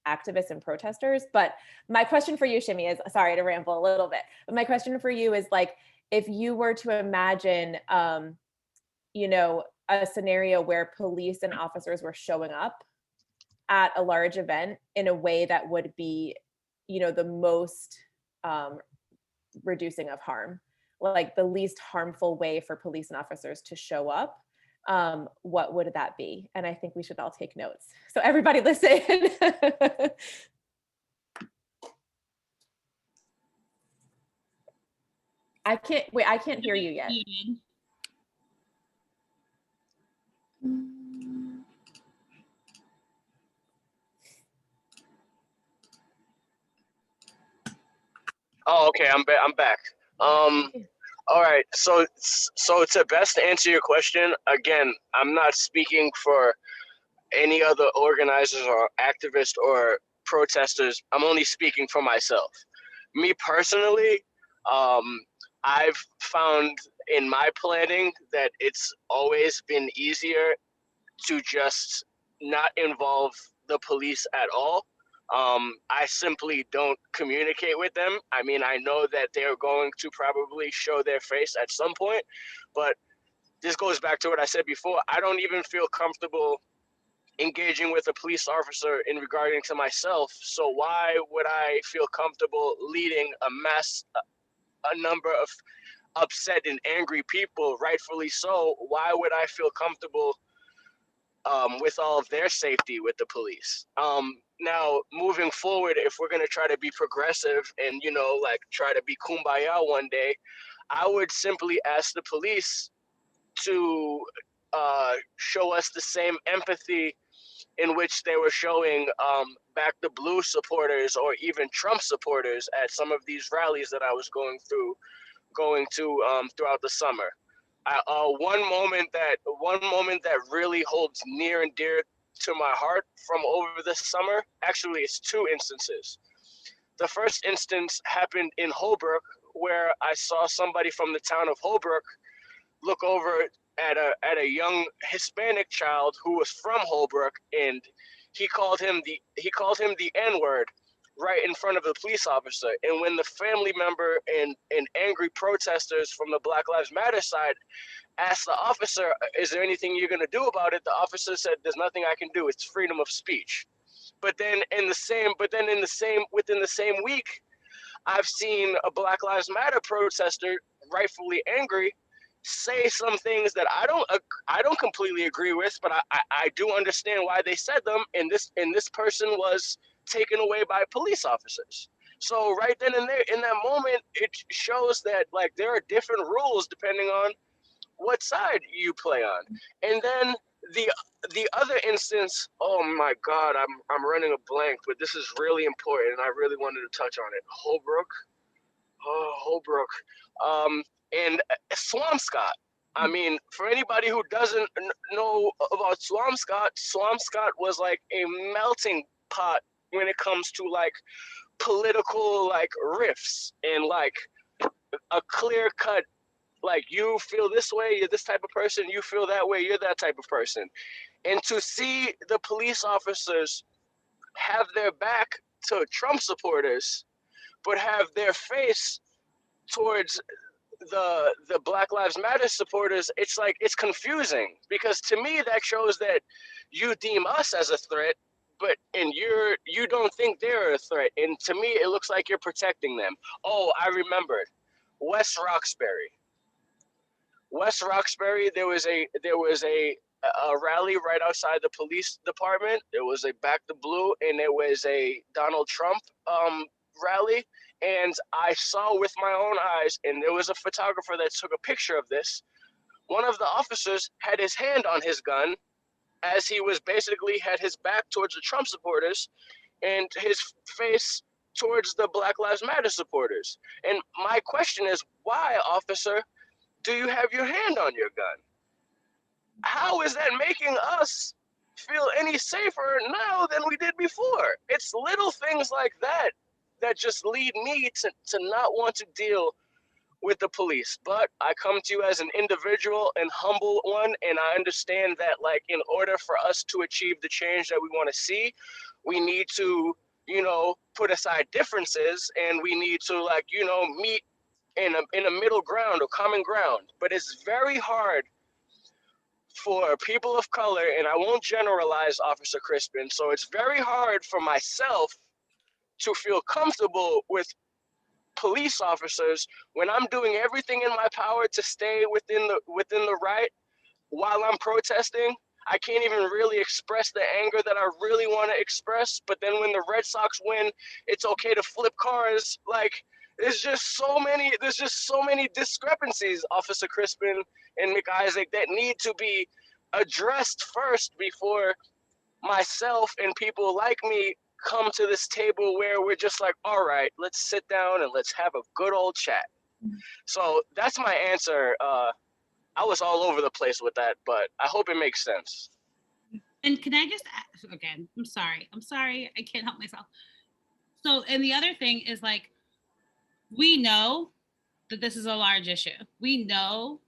activists and protesters. But my question for you, Shimmy, is, sorry to ramble a little bit, but my question for you is like, if you were to imagine, you know, a scenario where police and officers were showing up at a large event in a way that would be, you know, the most reducing of harm, like the least harmful way for police and officers to show up, what would that be? And I think we should all take notes. So everybody listen. I can't hear you yet. Okay, I'm back. All right. So to best answer your question, again, I'm not speaking for any other organizers or activists or protesters. I'm only speaking for myself. Me personally, I've found in my planning that it's always been easier to just not involve the police at all. I simply don't communicate with them. I mean, I know that they're going to probably show their face at some point, but this goes back to what I said before. I don't even feel comfortable engaging with a police officer in regarding to myself. So why would I feel comfortable leading a number of upset and angry people, rightfully so? Why would I feel comfortable with all of their safety with the police? Now, moving forward, if we're going to try to be progressive and, you know, like try to be kumbaya one day, I would simply ask the police to show us the same empathy in which they were showing Back the Blue supporters or even Trump supporters at some of these rallies that I was going to throughout the summer. One moment that really holds near and dear to my heart from over the summer, actually it's two instances. The first instance happened in Holbrook, where I saw somebody from the town of Holbrook look over at a young Hispanic child who was from Holbrook, and he called him the N-word right in front of the police officer. And when the family member and angry protesters from the Black Lives Matter side asked the officer, "Is there anything you're going to do about it?" the officer said, "There's nothing I can do. It's freedom of speech." Within the same week, I've seen a Black Lives Matter protester, rightfully angry, say some things that I don't completely agree with, but I do understand why they said them. And this person was taken away by police officers. So right then and there, in that moment, it shows that like there are different rules depending on what side you play on. And then the other instance, oh my God, I'm running a blank, but this is really important, and I really wanted to touch on it. Holbrook, and Swampscott. I mean, for anybody who doesn't know about Swampscott was like a melting pot when it comes to like political like riffs and like a clear cut, like you feel this way, you're this type of person, you feel that way, you're that type of person. And to see the police officers have their back to Trump supporters, but have their face towards the Black Lives Matter supporters, it's like, it's confusing, because to me that shows that you deem us as a threat, and you don't think they're a threat, and to me it looks like you're protecting them. Oh, I remembered. West Roxbury, there was a rally right outside the police department. There was a Back the Blue, and there was a Donald Trump rally. And I saw with my own eyes, and there was a photographer that took a picture of this. One of the officers had his hand on his gun as he was basically had his back towards the Trump supporters and his face towards the Black Lives Matter supporters. And my question is, why, officer, do you have your hand on your gun? How is that making us feel any safer now than we did before? It's little things like that that just lead me to not want to deal with the police. But I come to you as an individual and humble one, and I understand that like in order for us to achieve the change that we want to see, we need to, you know, put aside differences, and we need to like, you know, meet in a middle ground or common ground. But it's very hard for people of color, and I won't generalize, Officer Crispin, so it's very hard for myself to feel comfortable with police officers when I'm doing everything in my power to stay within the right while I'm protesting. I can't even really express the anger that I really want to express, but then when the Red Sox win, it's okay to flip cars. Like, there's just so many discrepancies, Officer Crispin and MacIsaac, that need to be addressed first before myself and people like me come to this table where we're just like, all right, let's sit down and let's have a good old chat. So that's my answer. I was all over the place with that, but I hope it makes sense. And can I just ask, again, I'm sorry, I can't help myself. So, and the other thing is like, we know that this is a large issue. We know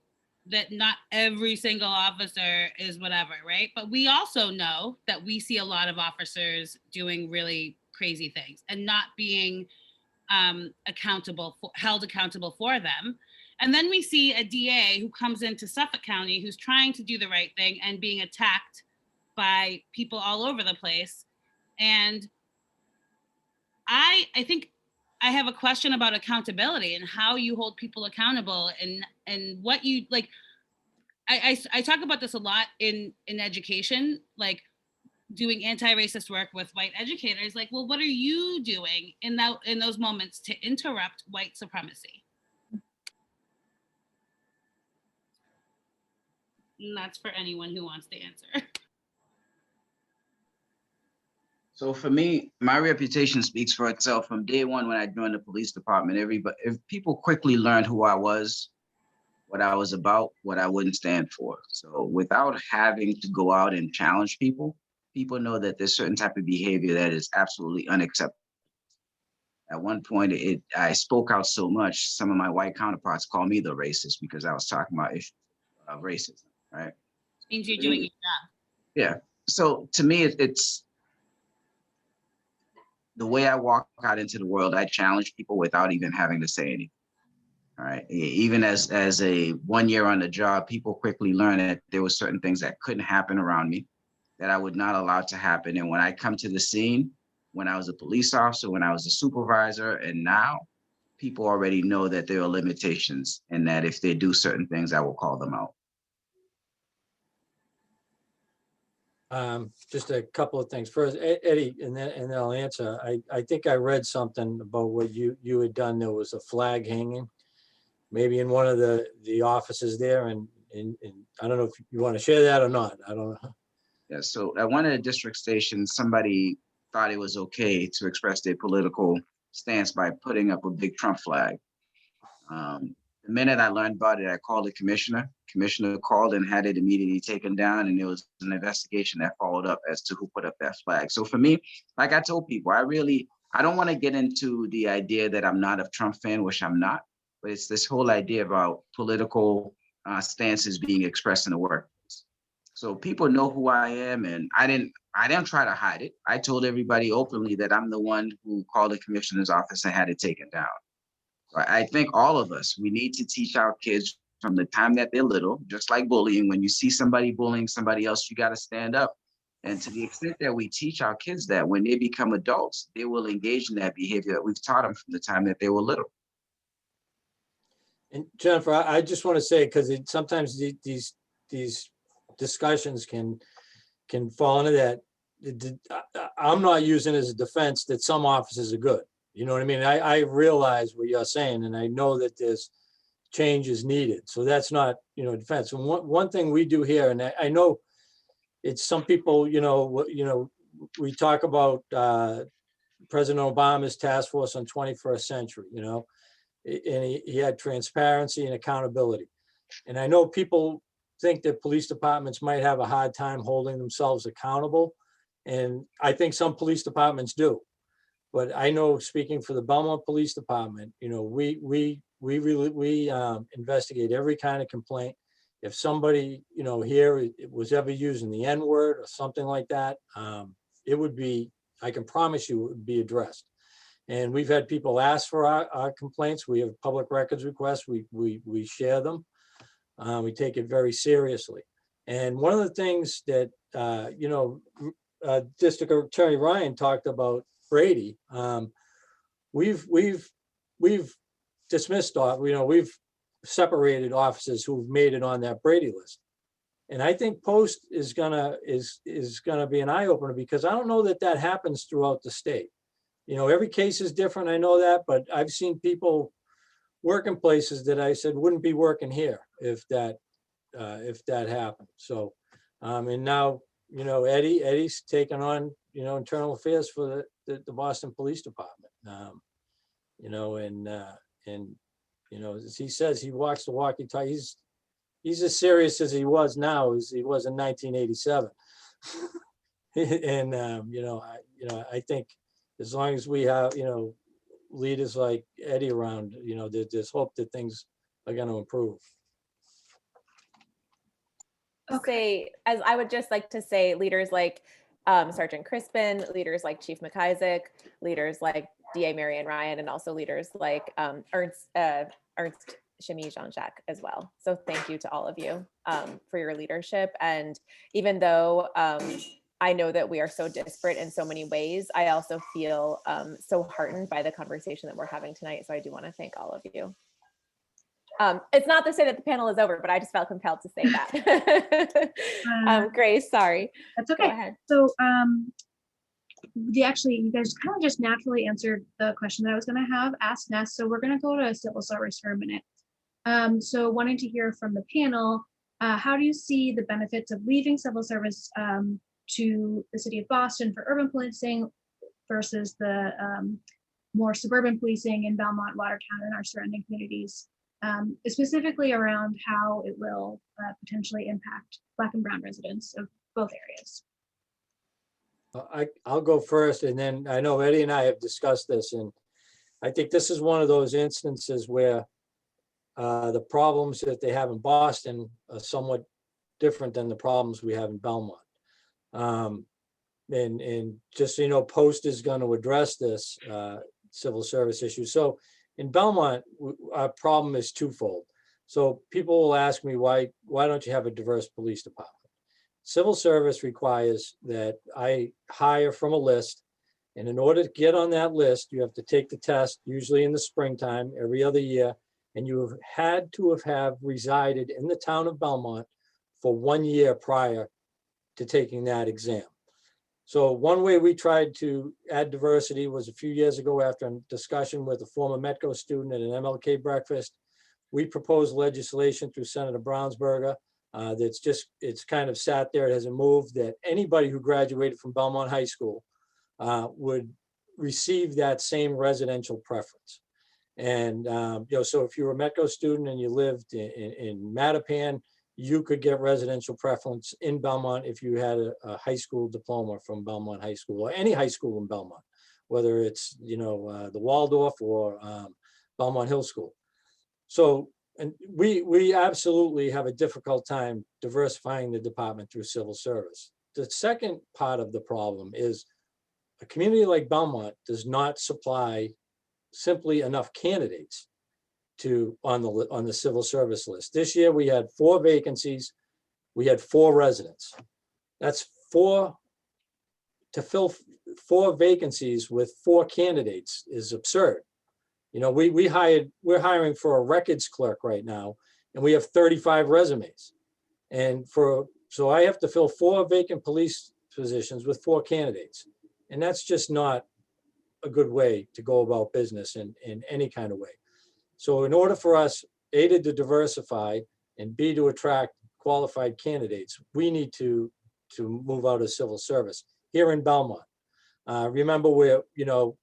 that not every single officer is whatever, right? But we also know that we see a lot of officers doing really crazy things and not being held accountable for them. And then we see a DA who comes into Suffolk County who's trying to do the right thing and being attacked by people all over the place. And I think I have a question about accountability and how you hold people accountable and what you like. I talk about this a lot in education, like doing anti-racist work with white educators. Like, well, what are you doing in those moments to interrupt white supremacy? And that's for anyone who wants to answer. So for me, my reputation speaks for itself. From day one when I joined the police department, if people quickly learned who I was, what I was about, what I wouldn't stand for. So without having to go out and challenge people, people know that there's certain type of behavior that is absolutely unacceptable. At one point, I spoke out so much, some of my white counterparts called me the racist because I was talking about issues of racism, right? Means you're doing your job. Yeah. So to me, it's the way I walk out into the world. I challenge people without even having to say anything. All right. Even as a 1 year on the job, people quickly learned that there were certain things that couldn't happen around me that I would not allow to happen. And when I come to the scene, when I was a police officer, when I was a supervisor, and now people already know that there are limitations and that if they do certain things, I will call them out. Just a couple of things. First, Eddie, and then I'll answer. I think I read something about what you had done. There was a flag hanging, maybe in one of the offices there, and I don't know if you want to share that or not. I don't know. Yeah. So at one of the district stations, somebody thought it was okay to express their political stance by putting up a big Trump flag. The minute I learned about it, I called the commissioner. Commissioner called and had it immediately taken down, and there was an investigation that followed up as to who put up that flag. So for me, like I told people, I don't want to get into the idea that I'm not a Trump fan, which I'm not, but it's this whole idea about political stances being expressed in the workplace. So people know who I am, and I didn't try to hide it. I told everybody openly that I'm the one who called the commissioner's office and had it taken down. I think all of us, we need to teach our kids from the time that they're little, just like bullying. When you see somebody bullying somebody else, you got to stand up. And to the extent that we teach our kids that, when they become adults, they will engage in that behavior that we've taught them from the time that they were little. And Jennifer, I just want to say, because sometimes these discussions can fall into that. I'm not using it as a defense that some officers are good. You know what I mean? I realize what you're saying, and I know that there's change is needed. So that's not, defense. And one thing we do here, and I know it's some people, we talk about President Obama's task force on 21st century, and he had transparency and accountability. And I know people think that police departments might have a hard time holding themselves accountable. And I think some police departments do. But I know, speaking for the Belmont Police Department, we investigate every kind of complaint. If somebody, here was ever using the N-word or something like that, it would be, I can promise you, it would be addressed. And we've had people ask for our complaints. We have public records requests. We share them. We take it very seriously. And one of the things that, District Attorney Ryan talked about Brady. We've dismissed, we've separated officers who've made it on that Brady list. And I think post is gonna be an eye opener, because I don't know that happens throughout the state. Every case is different. I know that, but I've seen people work in places that I said wouldn't be working here if that happened. So, and now, Eddie's taken on, internal affairs for the Boston Police Department. You know, and you know, as he says, he walks the walk. He's as serious as he was now as he was in 1987. And you know, I think as long as we have, you know, leaders like Eddy around, you know, there's hope that things are going to improve. Okay. As I would just like to say, leaders like Sergeant Chrispin, leaders like Chief MacIsaac, leaders like DA Marian Ryan, and also leaders like Ernst Jean-Jacques as well. So thank you to all of you for your leadership. And even though I know that we are so disparate in so many ways, I also feel so heartened by the conversation that we're having tonight. So I do want to thank all of you. It's not to say that the panel is over, but I just felt compelled to say that. Grace, sorry. That's okay. Go ahead. So actually, you guys kind of just naturally answered the question that I was going to have asked next. So we're going to go to civil service for a minute. So wanting to hear from the panel, how do you see the benefits of leaving civil service to the city of Boston for urban policing versus the more suburban policing in Belmont, Watertown, and our surrounding communities, specifically around how it will potentially impact Black and Brown residents of both areas? I'll go first, and then I know Eddy and I have discussed this, and I think this is one of those instances where the problems that they have in Boston are somewhat different than the problems we have in Belmont. And just so you know, Post is going to address this civil service issue. So in Belmont, our problem is twofold. So people will ask me, why don't you have a diverse police department? Civil service requires that I hire from a list, and in order to get on that list, you have to take the test, usually in the springtime, every other year, and you have had to have resided in the town of Belmont for 1 year prior to taking that exam. So one way we tried to add diversity was a few years ago, after a discussion with a former Metco student at an MLK breakfast. We proposed legislation through Senator Brownsberger it's kind of sat there, it hasn't moved, that anybody who graduated from Belmont High School would receive that same residential preference. And you know, so if you were a Metco student and you lived in Mattapan, you could get residential preference in Belmont if you had a high school diploma from Belmont High School, or any high school in Belmont, whether it's, you know, the Waldorf or Belmont Hill School. So, and we absolutely have a difficult time diversifying the department through civil service. The second part of the problem is a community like Belmont does not supply simply enough candidates on the civil service list. This year we had 4 vacancies, we had 4 residents. That's 4 to fill 4 vacancies with 4 candidates is absurd. You know, we're hiring for a records clerk right now, and we have 35 resumes. And so I have to fill 4 vacant police positions with 4 candidates. And that's just not a good way to go about business in any kind of way. So in order for us, A, to diversify, and B, to attract qualified candidates, we need to move out of civil service here in Belmont. Remember, we're, you know,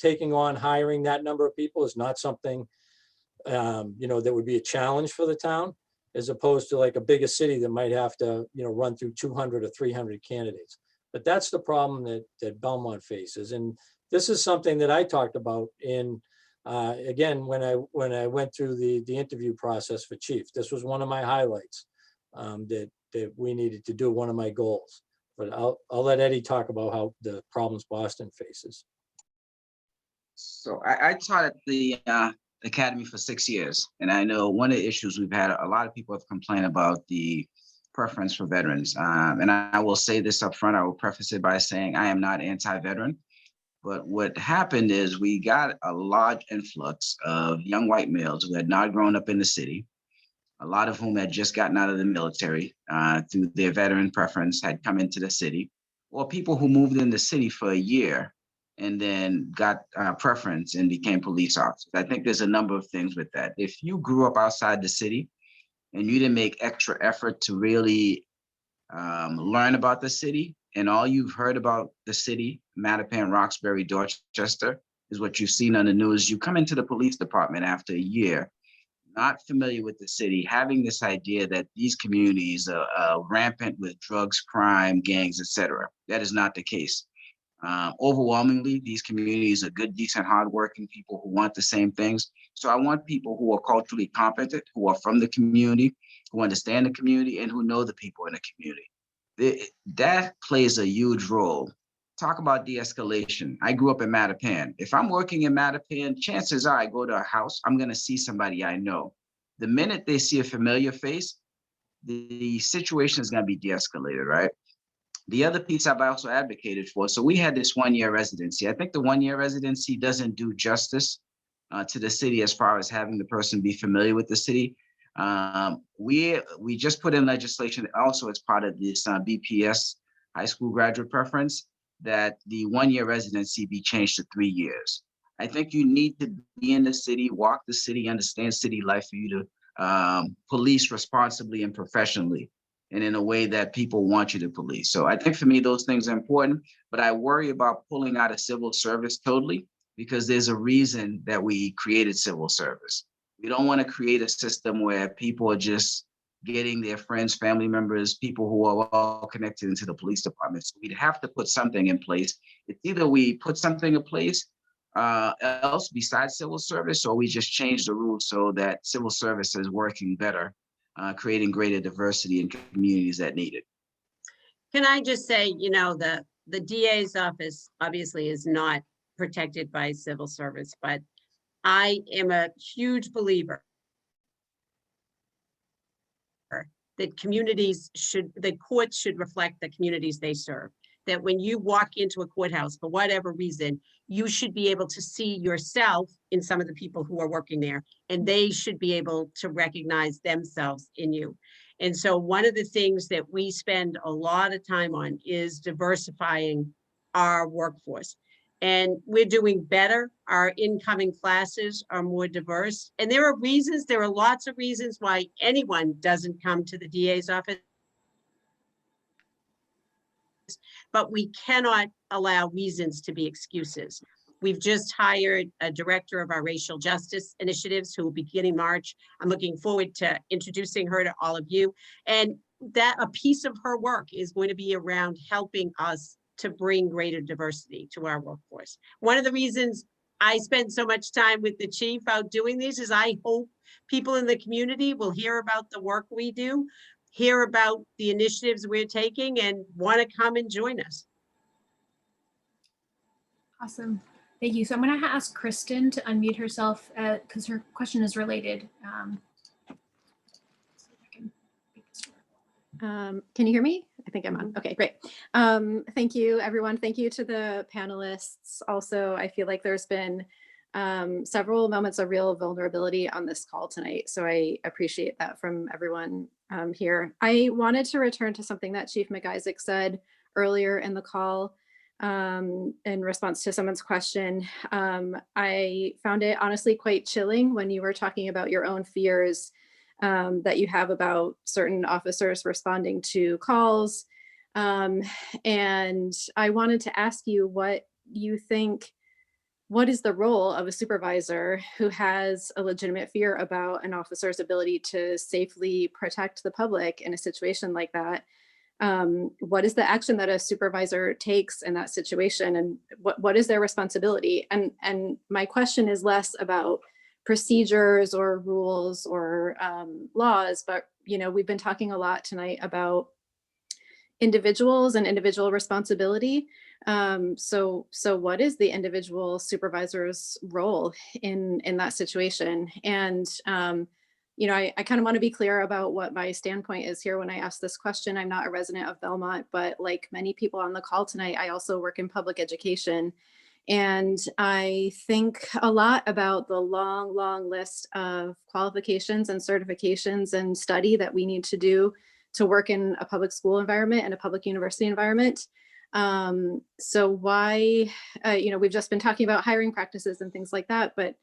taking on hiring that number of people is not something, you know, that would be a challenge for the town, as opposed to like a bigger city that might have to, you know, run through 200 or 300 candidates. But that's the problem that Belmont faces. And this is something that I talked about in, again, when I went through the interview process for chief. This was one of my highlights that we needed to do, one of my goals. But I'll let Eddy talk about how the problems Boston faces. So I taught at the academy for 6 years, and I know one of the issues we've had, a lot of people have complained about the preference for veterans. And I will say this up front, I will preface it by saying I am not anti-veteran, but what happened is we got a large influx of young white males who had not grown up in the city, a lot of whom had just gotten out of the military through their veteran preference, had come into the city, or people who moved in the city for a year and then got preference and became police officers. I think there's a number of things with that. If you grew up outside the city and you didn't make extra effort to really learn about the city, and all you've heard about the city, Mattapan, Roxbury, Dorchester, is what you've seen on the news. You come into the police department after a year, not familiar with the city, having this idea that these communities are rampant with drugs, crime, gangs, etc. That is not the case. Overwhelmingly, these communities are good, decent, hardworking people who want the same things. So I want people who are culturally competent, who are from the community, who understand the community, and who know the people in the community. That plays a huge role. Talk about de-escalation. I grew up in Mattapan. If I'm working in Mattapan, chances are I go to a house, I'm gonna see somebody I know. The minute they see a familiar face, the situation is gonna be de-escalated, right? The other piece I've also advocated for, so we had this 1-year residency. I think the 1-year residency doesn't do justice to the city as far as having the person be familiar with the city. We just put in legislation also as part of this BPS high school graduate preference that the 1-year residency be changed to 3 years. I think you need to be in the city, walk the city, understand city life for you to police responsibly and professionally, and in a way that people want you to police. So I think for me, those things are important, but I worry about pulling out of civil service totally, because there's a reason that we created civil service. We don't want to create a system where people are just getting their friends, family members, people who are all connected into the police department. So we'd have to put something in place. It's either we put something in place else besides civil service, or we just change the rules so that civil service is working better, creating greater diversity in communities that need it. Can I just say, you know, the DA's office obviously is not protected by civil service, but I am a huge believer that the courts should reflect the communities they serve. That when you walk into a courthouse, for whatever reason, you should be able to see yourself in some of the people who are working there, and they should be able to recognize themselves in you. And so one of the things that we spend a lot of time on is diversifying our workforce. And we're doing better. Our incoming classes are more diverse. And there are lots of reasons why anyone doesn't come to the DA's office. But we cannot allow reasons to be excuses. We've just hired a director of our racial justice initiatives who will be beginning March. I'm looking forward to introducing her to all of you. And that a piece of her work is going to be around helping us to bring greater diversity to our workforce. One of the reasons I spend so much time with the chief out doing these is I hope people in the community will hear about the work we do, hear about the initiatives we're taking, and want to come and join us. Awesome. Thank you. So I'm going to ask Kristen to unmute herself because her question is related. Can you hear me? I think I'm on. Okay, great. Thank you, everyone. Thank you to the panelists. Also, I feel like there's been several moments of real vulnerability on this call tonight. So I appreciate that from everyone here. I wanted to return to something that Chief MacIsaac said earlier in the call in response to someone's question. I found it honestly quite chilling when you were talking about your own fears that you have about certain officers responding to calls. And I wanted to ask you what you think, what is the role of a supervisor who has a legitimate fear about an officer's ability to safely protect the public in a situation like that? What is the action that a supervisor takes in that situation, and what is their responsibility? And my question is less about procedures or rules or laws, but we've been talking a lot tonight about individuals and individual responsibility. So what is the individual supervisor's role in that situation? And I kind of want to be clear about what my standpoint is here when I ask this question. I'm not a resident of Belmont, but like many people on the call tonight, I also work in public education. And I think a lot about the long, long list of qualifications and certifications and study that we need to do to work in a public school environment and a public university environment. So why, we've just been talking about hiring practices and things like that, but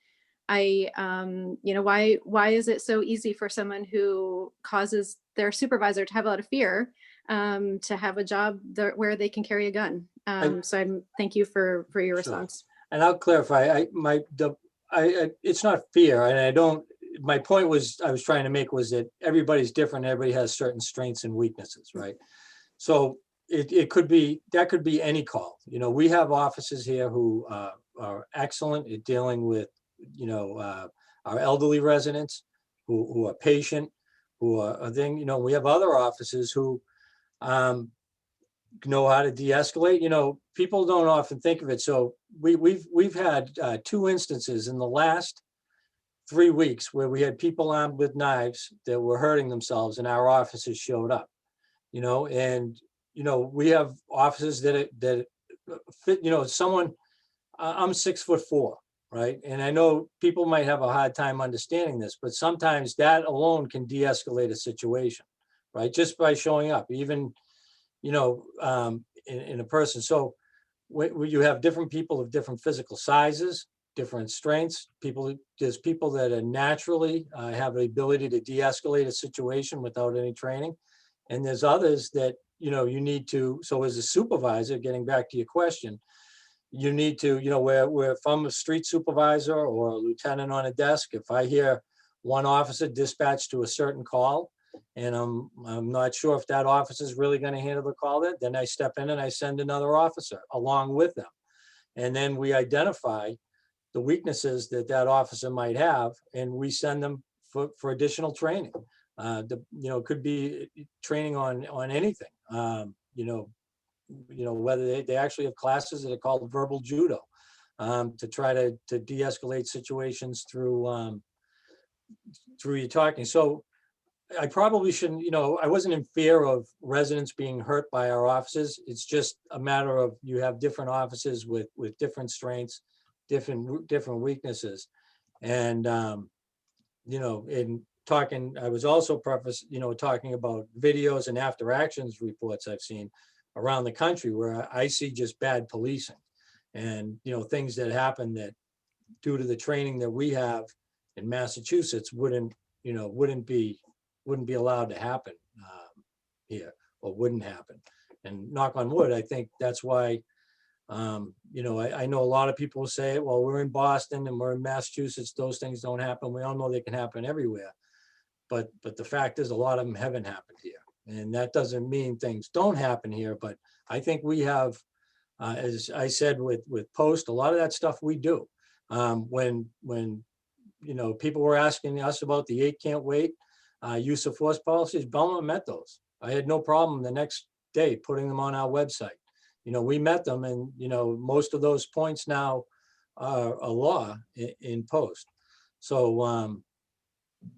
why is it so easy for someone who causes their supervisor to have a lot of fear to have a job where they can carry a gun. So thank you for your response. And I'll clarify, it's not fear, and I don't, my point was, I was trying to make was that everybody's different. Everybody has certain strengths and weaknesses, right? So it could be, that could be any call. You know, we have officers here who are excellent at dealing with, you know, our elderly residents who are patient, who are, then, you know, we have other officers who know how to de-escalate. You know, people don't often think of it. So we've had 2 instances in the last 3 weeks where we had people armed with knives that were hurting themselves, and our officers showed up. You know, and you know, we have officers that fit. You know, someone. I'm 6'4", right? And I know people might have a hard time understanding this, but sometimes that alone can de-escalate a situation, right? Just by showing up, even, you know, in a person. So when you have different people of different physical sizes, different strengths, there's people that are naturally have the ability to de-escalate a situation without any training. And there's others that, you know, you need to, so as a supervisor, getting back to your question, you need to, you know, where if I'm a street supervisor or a lieutenant on a desk, if I hear one officer dispatched to a certain call, and I'm not sure if that officer is really going to handle the call, then I step in and I send another officer along with them. And then we identify the weaknesses that that officer might have, and we send them for additional training. You know, it could be training on anything. You know, whether they actually have classes that are called verbal judo to try to de-escalate situations through your talking. So I probably shouldn't, you know, I wasn't in fear of residents being hurt by our officers. It's just a matter of, you have different officers with different strengths, different weaknesses. And, you know, in talking, I was also talking about videos and after actions reports I've seen around the country where I see just bad policing and, you know, things that happen that due to the training that we have in Massachusetts wouldn't be allowed to happen here, or wouldn't happen. And knock on wood, I think that's why, you know, I know a lot of people say, well, we're in Boston and we're in Massachusetts, those things don't happen. We all know they can happen everywhere. But the fact is, a lot of them haven't happened here. And that doesn't mean things don't happen here, but I think we have, as I said with Post, a lot of that stuff we do. When you know, people were asking us about the 8 can't wait use of force policies, Belmont met those. I had no problem the next day putting them on our website. You know, we met them, and you know, most of those points now are a law in Post. So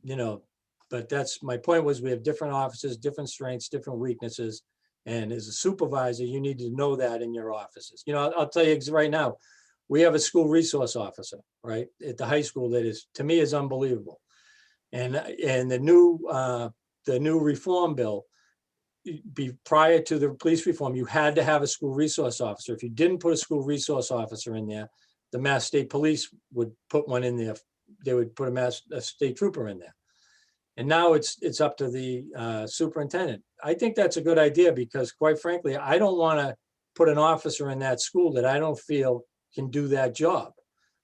you know, but that's my point, was we have different offices, different strengths, different weaknesses. And as a supervisor, you need to know that in your offices. You know, I'll tell you right now, we have a school resource officer, right, at the high school that is, to me, is unbelievable. And the new reform bill, prior to the police reform, you had to have a school resource officer. If you didn't put a school resource officer in there, the Mass State Police would put one in there. They would put a state trooper in there. And now it's up to the superintendent. I think that's a good idea because, quite frankly, I don't want to put an officer in that school that I don't feel can do that job.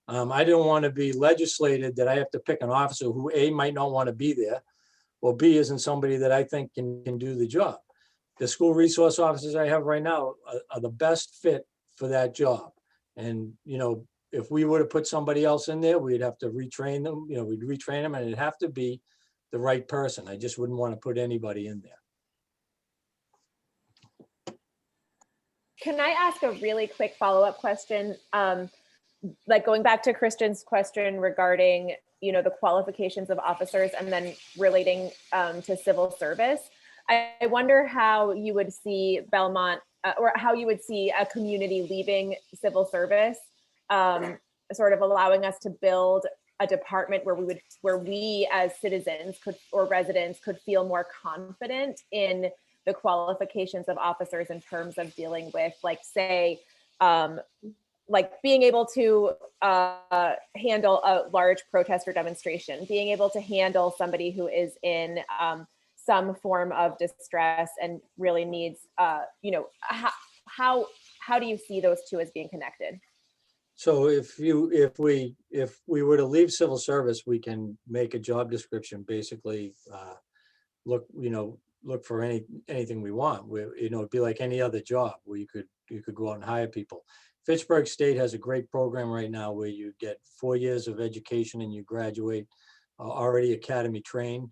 I don't want to be legislated that I have to pick an officer who A, might not want to be there, or B, isn't somebody that I think can do the job. The school resource officers I have right now are the best fit for that job. And, you know, if we were to put somebody else in there, we'd have to retrain them. You know, we'd retrain them, and it'd have to be the right person. I just wouldn't want to put anybody in there. Can I ask a really quick follow-up question? Like going back to Kristen's question regarding, you know, the qualifications of officers and then relating to civil service. I wonder how you would see Belmont or how you would see a community leaving civil service, sort of allowing us to build a department where we as citizens could, or residents could, feel more confident in the qualifications of officers in terms of dealing with, like, say, like being able to handle a large protest or demonstration, being able to handle somebody who is in some form of distress and really needs, you know, how do you see those two as being connected? So if we were to leave civil service, we can make a job description, basically, look for anything we want. It'd be like any other job where you could go out and hire people. Fitchburg State has a great program right now where you get 4 years of education and you graduate already academy trained.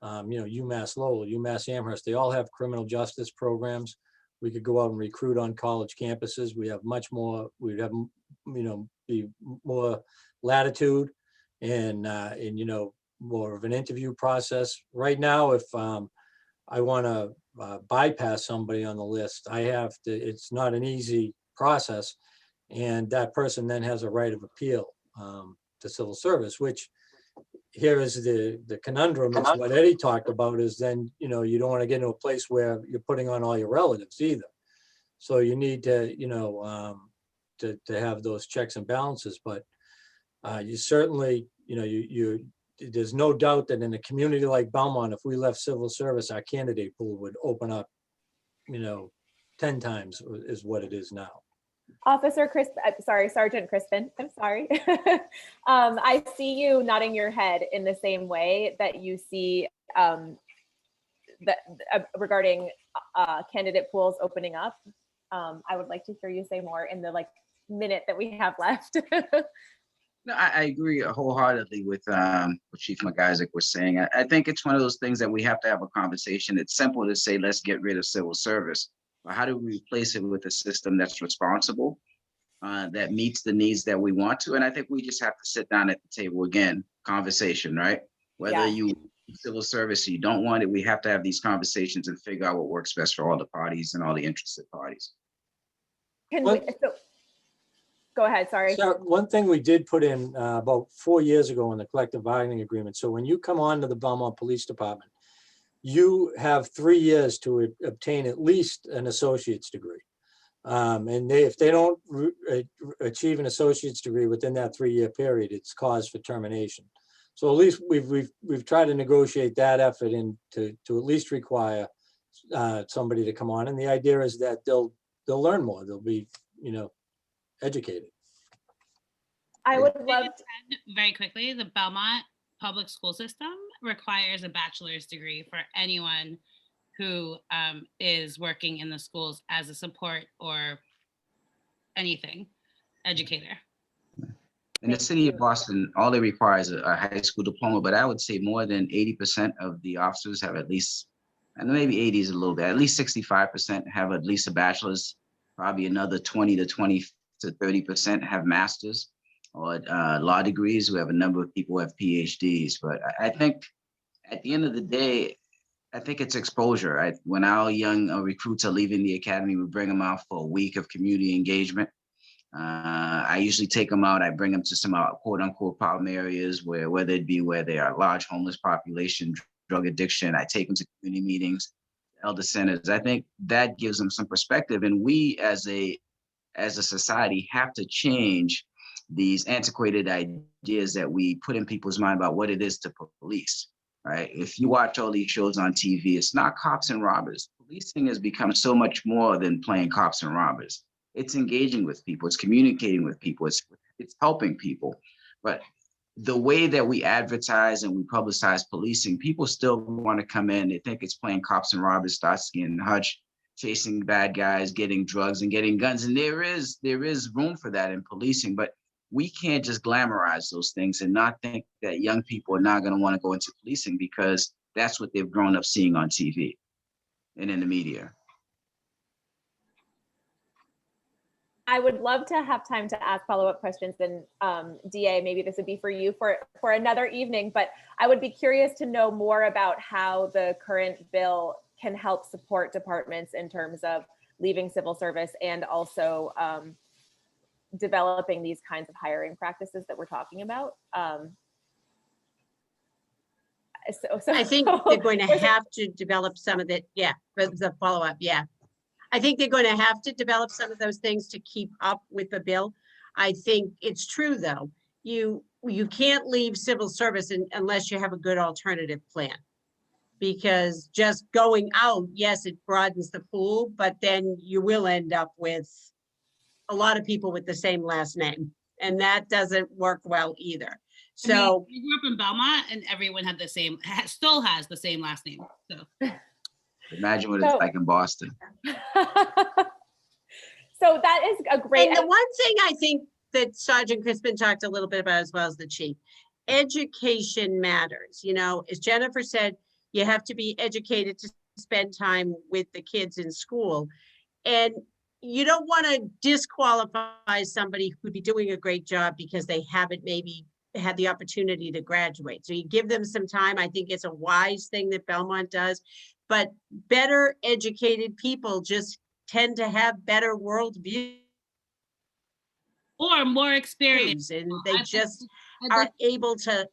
UMass Lowell, UMass Amherst, they all have criminal justice programs. We could go out and recruit on college campuses. We have much more, we'd have, be more latitude and more of an interview process. Right now, if I want to bypass somebody on the list, I have to, it's not an easy process. And that person then has a right of appeal to civil service, which here is the conundrum. It's what Eddie talked about is then, you don't want to get into a place where you're putting on all your relatives either. So you need to, to have those checks and balances, but you certainly, there's no doubt that in a community like Belmont, if we left civil service, our candidate pool would open up, 10 times is what it is now. Officer Sergeant Crispin, I'm sorry. I see you nodding your head in the same way that you see regarding candidate pools opening up. I would like to hear you say more in the minute that we have left. No, I agree wholeheartedly with what Chief MacIsaac was saying. I think it's one of those things that we have to have a conversation. It's simple to say, let's get rid of civil service. But how do we replace it with a system that's responsible, that meets the needs that we want to? And I think we just have to sit down at the table again, conversation, right? Whether you civil service or you don't want it, we have to have these conversations and figure out what works best for all the parties and all the interested parties. Go ahead, sorry. So one thing we did put in about 4 years ago in the collective bargaining agreement. So when you come on to the Belmont Police Department, you have 3 years to obtain at least an associate's degree. And if they don't achieve an associate's degree within that 3-year period, it's cause for termination. So at least we've tried to negotiate that effort in to at least require somebody to come on. And the idea is that they'll learn more. They'll be, educated. I would love to, very quickly, the Belmont public school system requires a bachelor's degree for anyone who is working in the schools as a support or anything educator. In the city of Boston, all they require is a high school diploma, but I would say more than 80% of the officers have at least, and maybe 80 is a little bit, at least 65% have at least a bachelor's, probably another 20 to 30% have masters or law degrees. We have a number of people who have PhDs, but I think at the end of the day, I think it's exposure. When our young recruits are leaving the academy, we bring them out for a week of community engagement. I usually take them out. I bring them to some quote unquote problem areas whether it be where there are large homeless population, drug addiction. I take them to community meetings, elder centers. I think that gives them some perspective. And we as a society have to change these antiquated ideas that we put in people's mind about what it is to police, right? If you watch all these shows on TV, it's not cops and robbers. Policing has become so much more than playing cops and robbers. It's engaging with people, it's communicating with people, it's helping people. But the way that we advertise and we publicize policing, people still want to come in, they think it's playing cops and robbers, Starsky and Hutch, chasing bad guys, getting drugs and getting guns. And there is room for that in policing, but we can't just glamorize those things and not think that young people are not going to want to go into policing because that's what they've grown up seeing on TV and in the media. I would love to have time to ask follow-up questions, and DA, maybe this would be for you for another evening, but I would be curious to know more about how the current bill can help support departments in terms of leaving civil service and also developing these kinds of hiring practices that we're talking about. So I think they're going to have to develop some of that. Yeah, the follow-up. Yeah. I think they're going to have to develop some of those things to keep up with the bill. I think it's true, though. You can't leave civil service unless you have a good alternative plan. Because just going out, yes, it broadens the pool, but then you will end up with a lot of people with the same last name, and that doesn't work well either. I mean, So we grew up in Belmont and everyone had the same, still has the same last name. So Imagine what it's So- like in Boston. So that is a great. and the one thing I think that Sergeant Crispin talked a little bit about, as well as the chief, education matters. You know, as Jennifer said, you have to be educated to spend time with the kids in school. And you don't want to disqualify somebody who'd be doing a great job because they haven't maybe had the opportunity to graduate. So you give them some time. I think it's a wise thing that Belmont does, but better educated people just tend to have better worldview, or more experience. and they just I'd are like able to,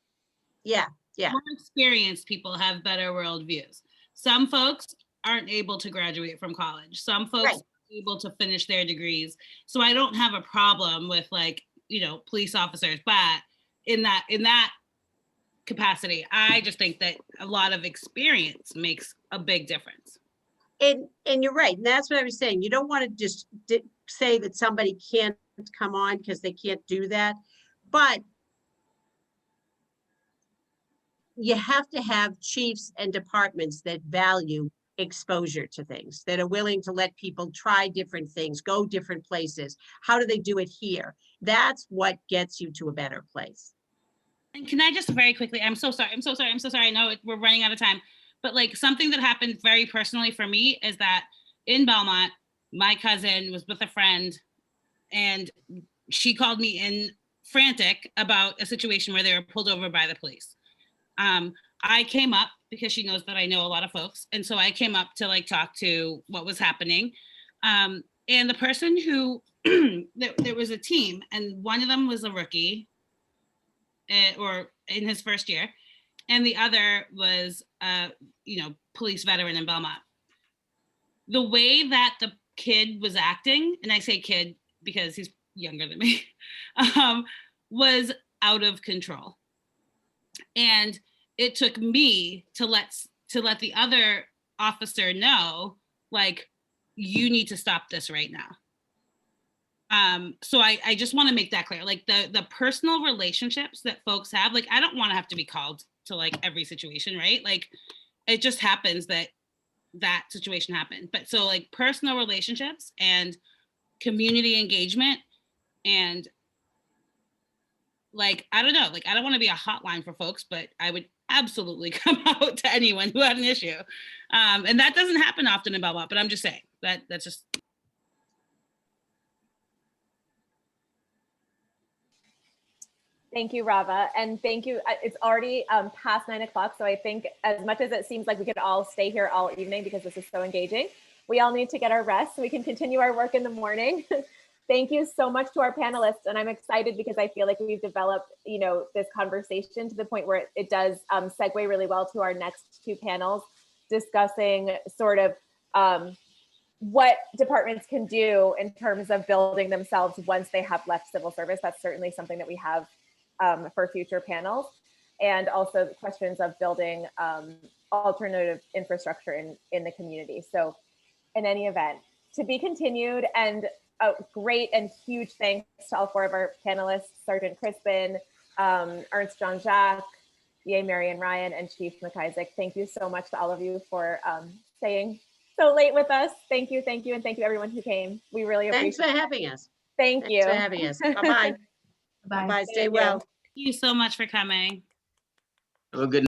yeah. more experienced people have better worldviews. Some folks aren't able to graduate from college. Some folks Right. are able to finish their degrees. So I don't have a problem with, like, you know, police officers, but in that capacity, I just think that a lot of experience makes a big difference. And you're right. And that's what I was saying. You don't want to just say that somebody can't come on because they can't do that. But you have to have chiefs and departments that value exposure to things, that are willing to let people try different things, go different places. How do they do it here? That's what gets you to a better place. And can I just very quickly, I'm so sorry. I know we're running out of time, but like something that happened very personally for me is that in Belmont, my cousin was with a friend and she called me in frantic about a situation where they were pulled over by the police. I came up because she knows that I know a lot of folks. And so I came up to like talk to what was happening. And the person who, there was a team and one of them was a rookie or in his first year. And the other was, police veteran in Belmont. The way that the kid was acting, and I say kid because he's younger than me, was out of control. And it took me to let the other officer know, like, you need to stop this right now. So I just want to make that clear. Like the personal relationships that folks have, like, I don't want to have to be called to like every situation, right? Like it just happens that situation happened. But so like personal relationships and community engagement and like, I don't know, like, I don't want to be a hotline for folks, but I would absolutely come out to anyone who had an issue. And that doesn't happen often in Belmont, but I'm just saying that's just. Thank you, Rava, and thank you. It's already past 9 o'clock, so I think as much as it seems like we could all stay here all evening because this is so engaging, we all need to get our rest so we can continue our work in the morning. Thank you so much to our panelists, and I'm excited because I feel like we've developed, this conversation to the point where it does segue really well to our next two panels, discussing sort of what departments can do in terms of building themselves once they have left civil service. That's certainly something that we have for future panels, and also the questions of building alternative infrastructure in the community. So in any event, to be continued, and a great and huge thanks to all four of our panelists, Sergeant Crispin, Ernst Jean-Jacques, DA Marian Ryan, and Chief MacIsaac. Thank you so much to all of you for staying so late with us. Thank you, and thank you everyone who came. We really appreciate it. Thanks for having us. Thank you. Thanks for having us. Bye-bye. Bye. Bye. Stay Thank you. well. Thank you so much for coming. Have a good